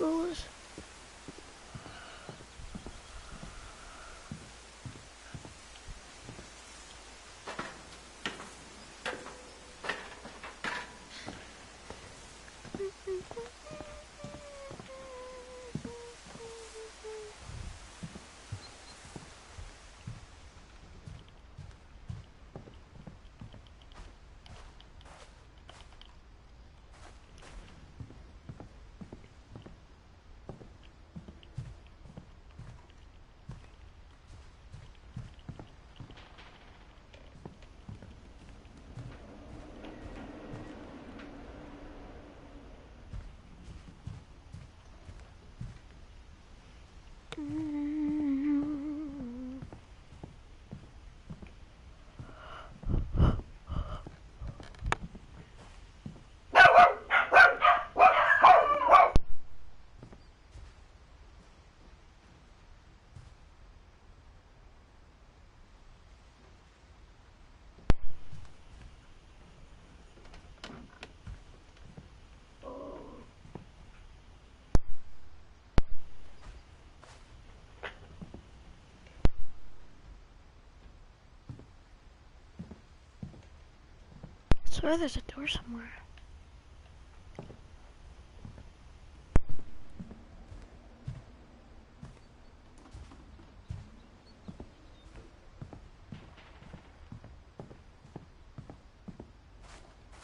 goes. I swear there's a door somewhere.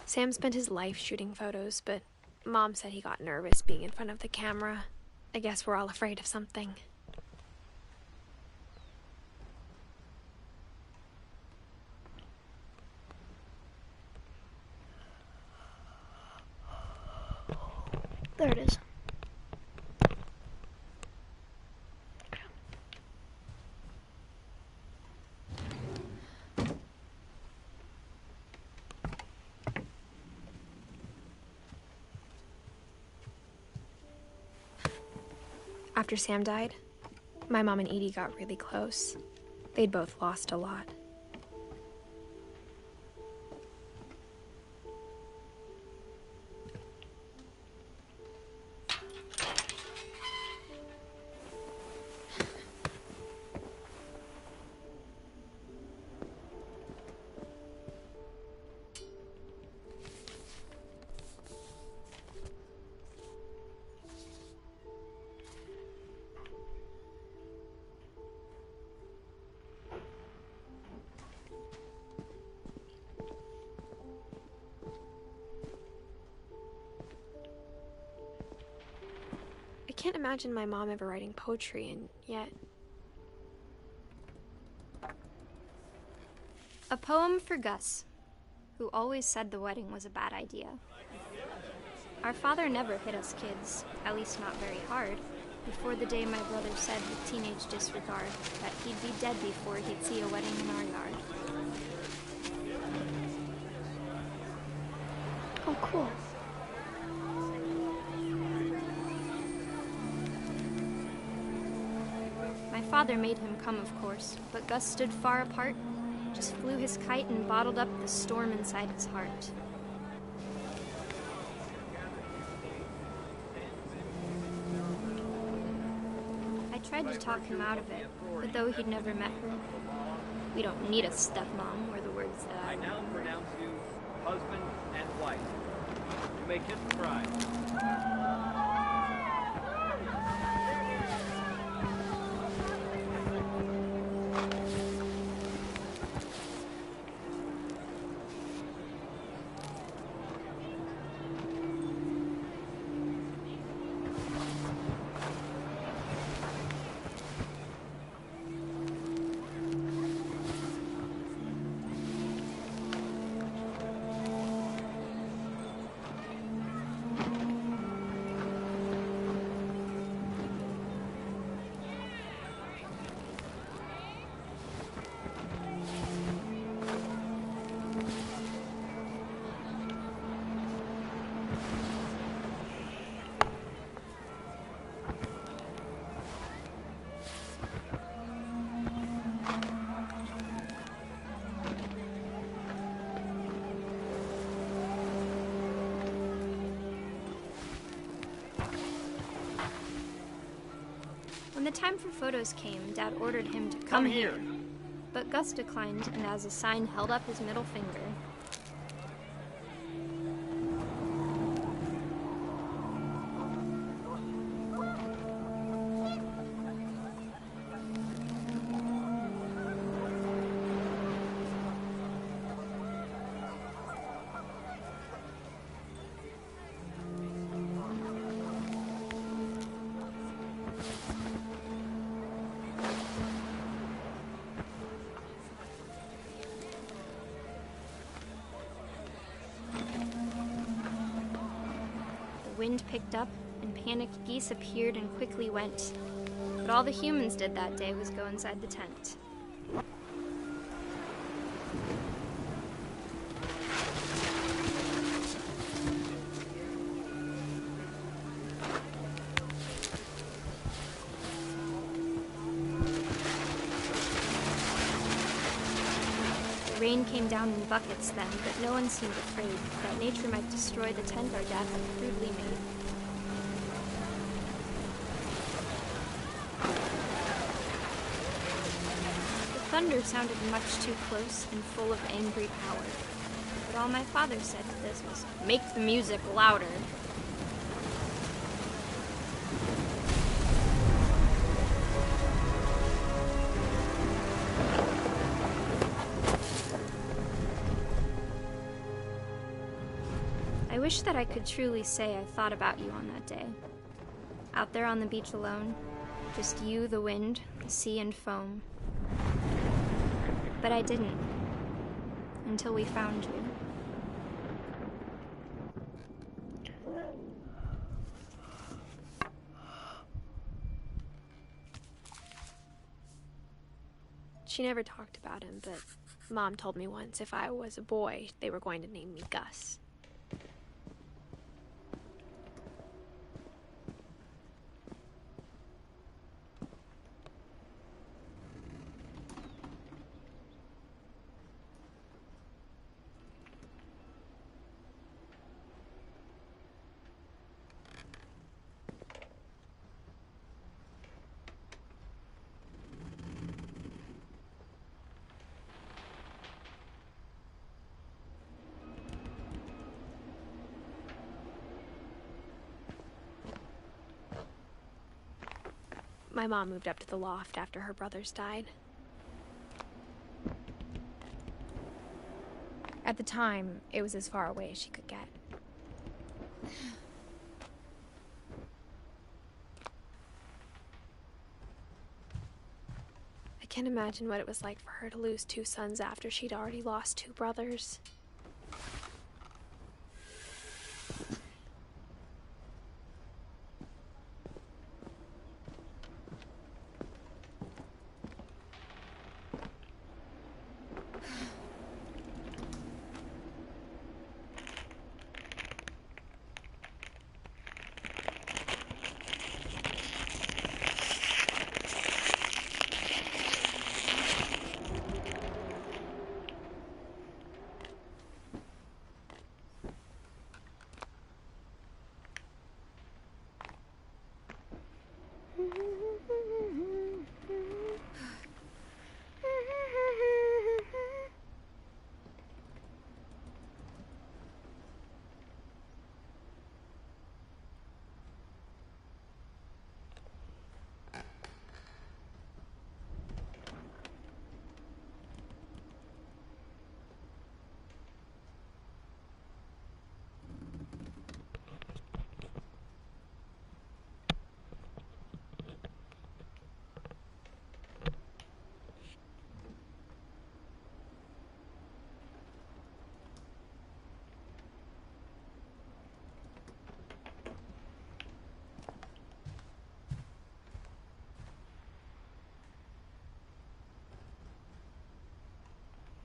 Sam spent his life shooting photos, but Mom said he got nervous being in front of the camera. I guess we're all afraid of something.
There it is.
After Sam died, my mom and Edie got really close. They'd both lost a lot. I can't imagine my mom ever writing poetry, and yet...
A poem for Gus, who always said the wedding was a bad idea. Our father never hit us kids, at least not very hard, before the day my brother said with teenage disregard that he'd be dead before he'd see a wedding in our yard.
Oh, cool.
My father made him come, of course, but Gus stood far apart, just flew his kite and bottled up the storm inside his heart. I tried to talk him out of it, but though he'd never met her, we don't need a stepmom, were the words that I
now pronounce you husband and wife. You may kiss the bride.
When the time for photos came, Dad ordered him to
Come here.
But Gus declined, and as a sign held up his middle finger. The wind picked up, and panicked geese appeared and quickly went. But all the humans did that day was go inside the tent. The rain came down in buckets then, but no one seemed afraid that nature might destroy the tent our dad had crudely made. The thunder sounded much too close and full of angry power. But all my father said to this was, "Make the music louder." I wish that I could truly say I thought about you on that day. Out there on the beach alone, just you, the wind, the sea, and foam. But I didn't, until we found you.
She never talked about him, but Mom told me once if I was a boy, they were going to name me Gus. My mom moved up to the loft after her brothers died. At the time, it was as far away as she could get. I can't imagine what it was like for her to lose 2 sons after she'd already lost 2 brothers.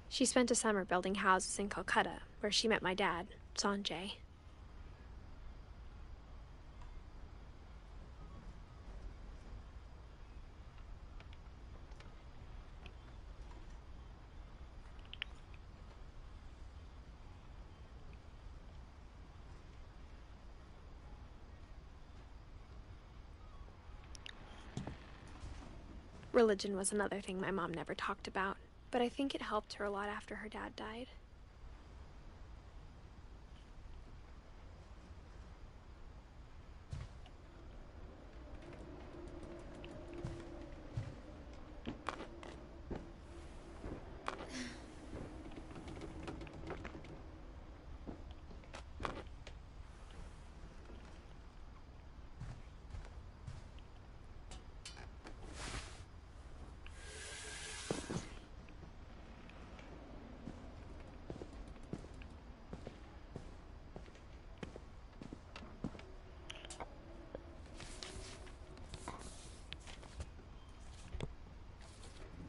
She spent a summer building houses in Calcutta, where she met my dad, Sanjay. Religion was another thing my mom never talked about, but I think it helped her a lot after her dad died.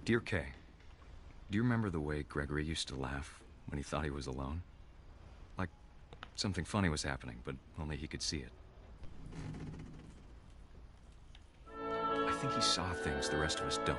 Dear Kay, do you remember the way Gregory used to laugh when he thought he was alone? Like something funny was happening, but only he could see it. I think he saw things the rest of us don't.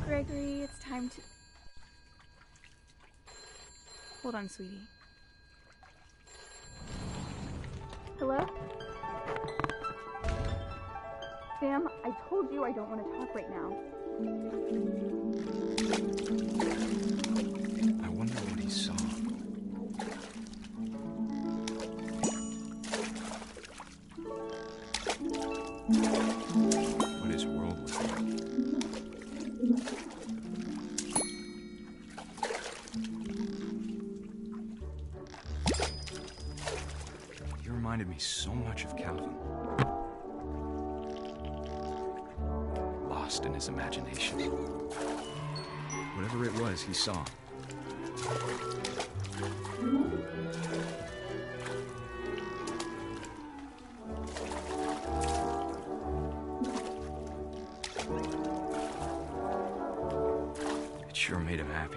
Gregory, it's time to... Hold on, sweetie. Hello? Sam, I told you I don't want to talk right now.
I wonder what he saw. What his world was like. He reminded me so much of Calvin. Lost in his imagination. Whatever it was he saw. It sure made him happy.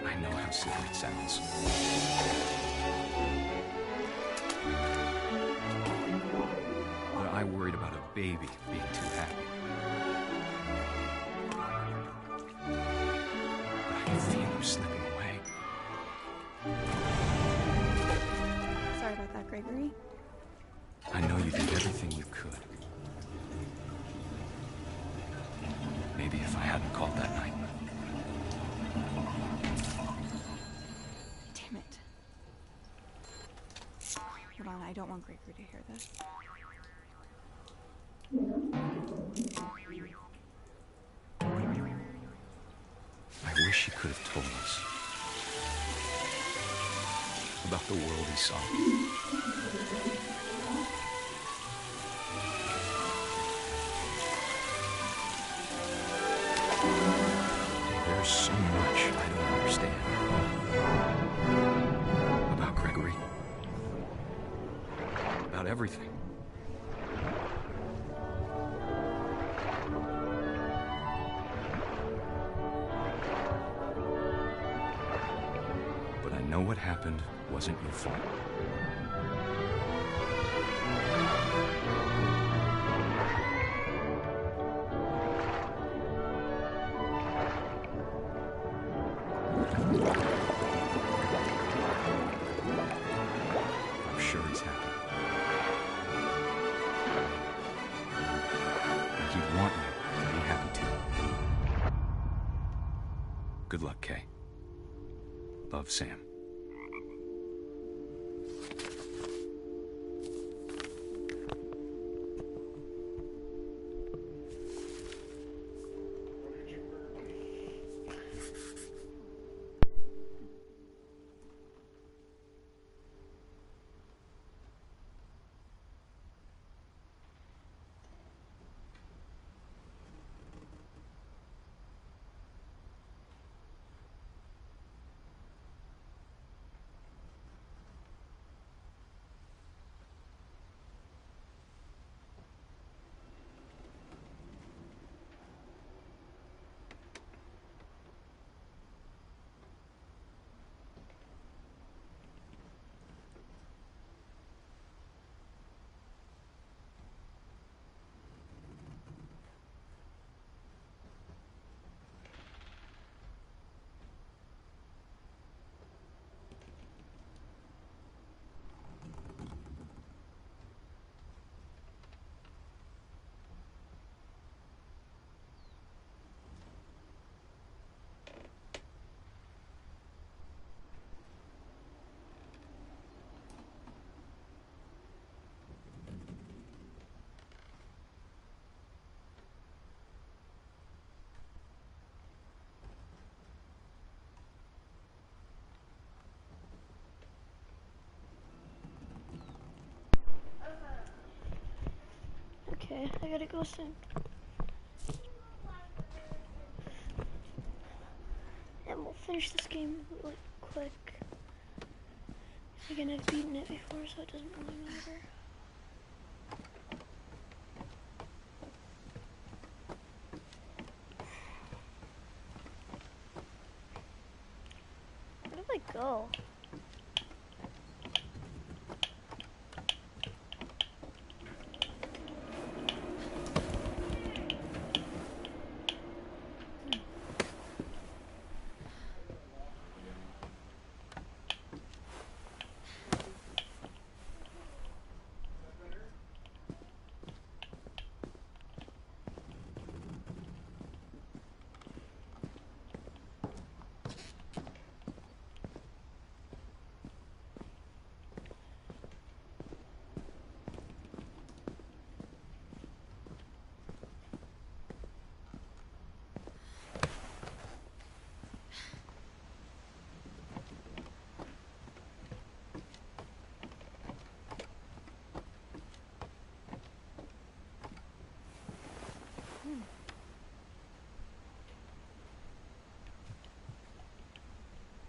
I know how silly it sounds. But I worried about a baby being too happy. But I can feel him slipping away.
Sorry about that, Gregory.
I know you did everything you could. Maybe if I hadn't called that night.
Damn it. Hold on, I don't want Gregory to hear this.
I wish he could have told us about the world he saw. There's so much I don't understand about Gregory, about everything. But I know what happened wasn't your fault. Good luck, Kay. Love, Sam.
Okay, I gotta go soon. And we'll finish this game like quick. Again, I've beaten it before, so it doesn't really matter. Where did I go?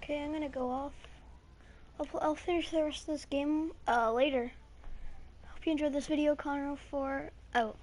Okay, I'm gonna go off. I'll finish the rest of this game later. Hope you enjoyed this video. Connor 4 out.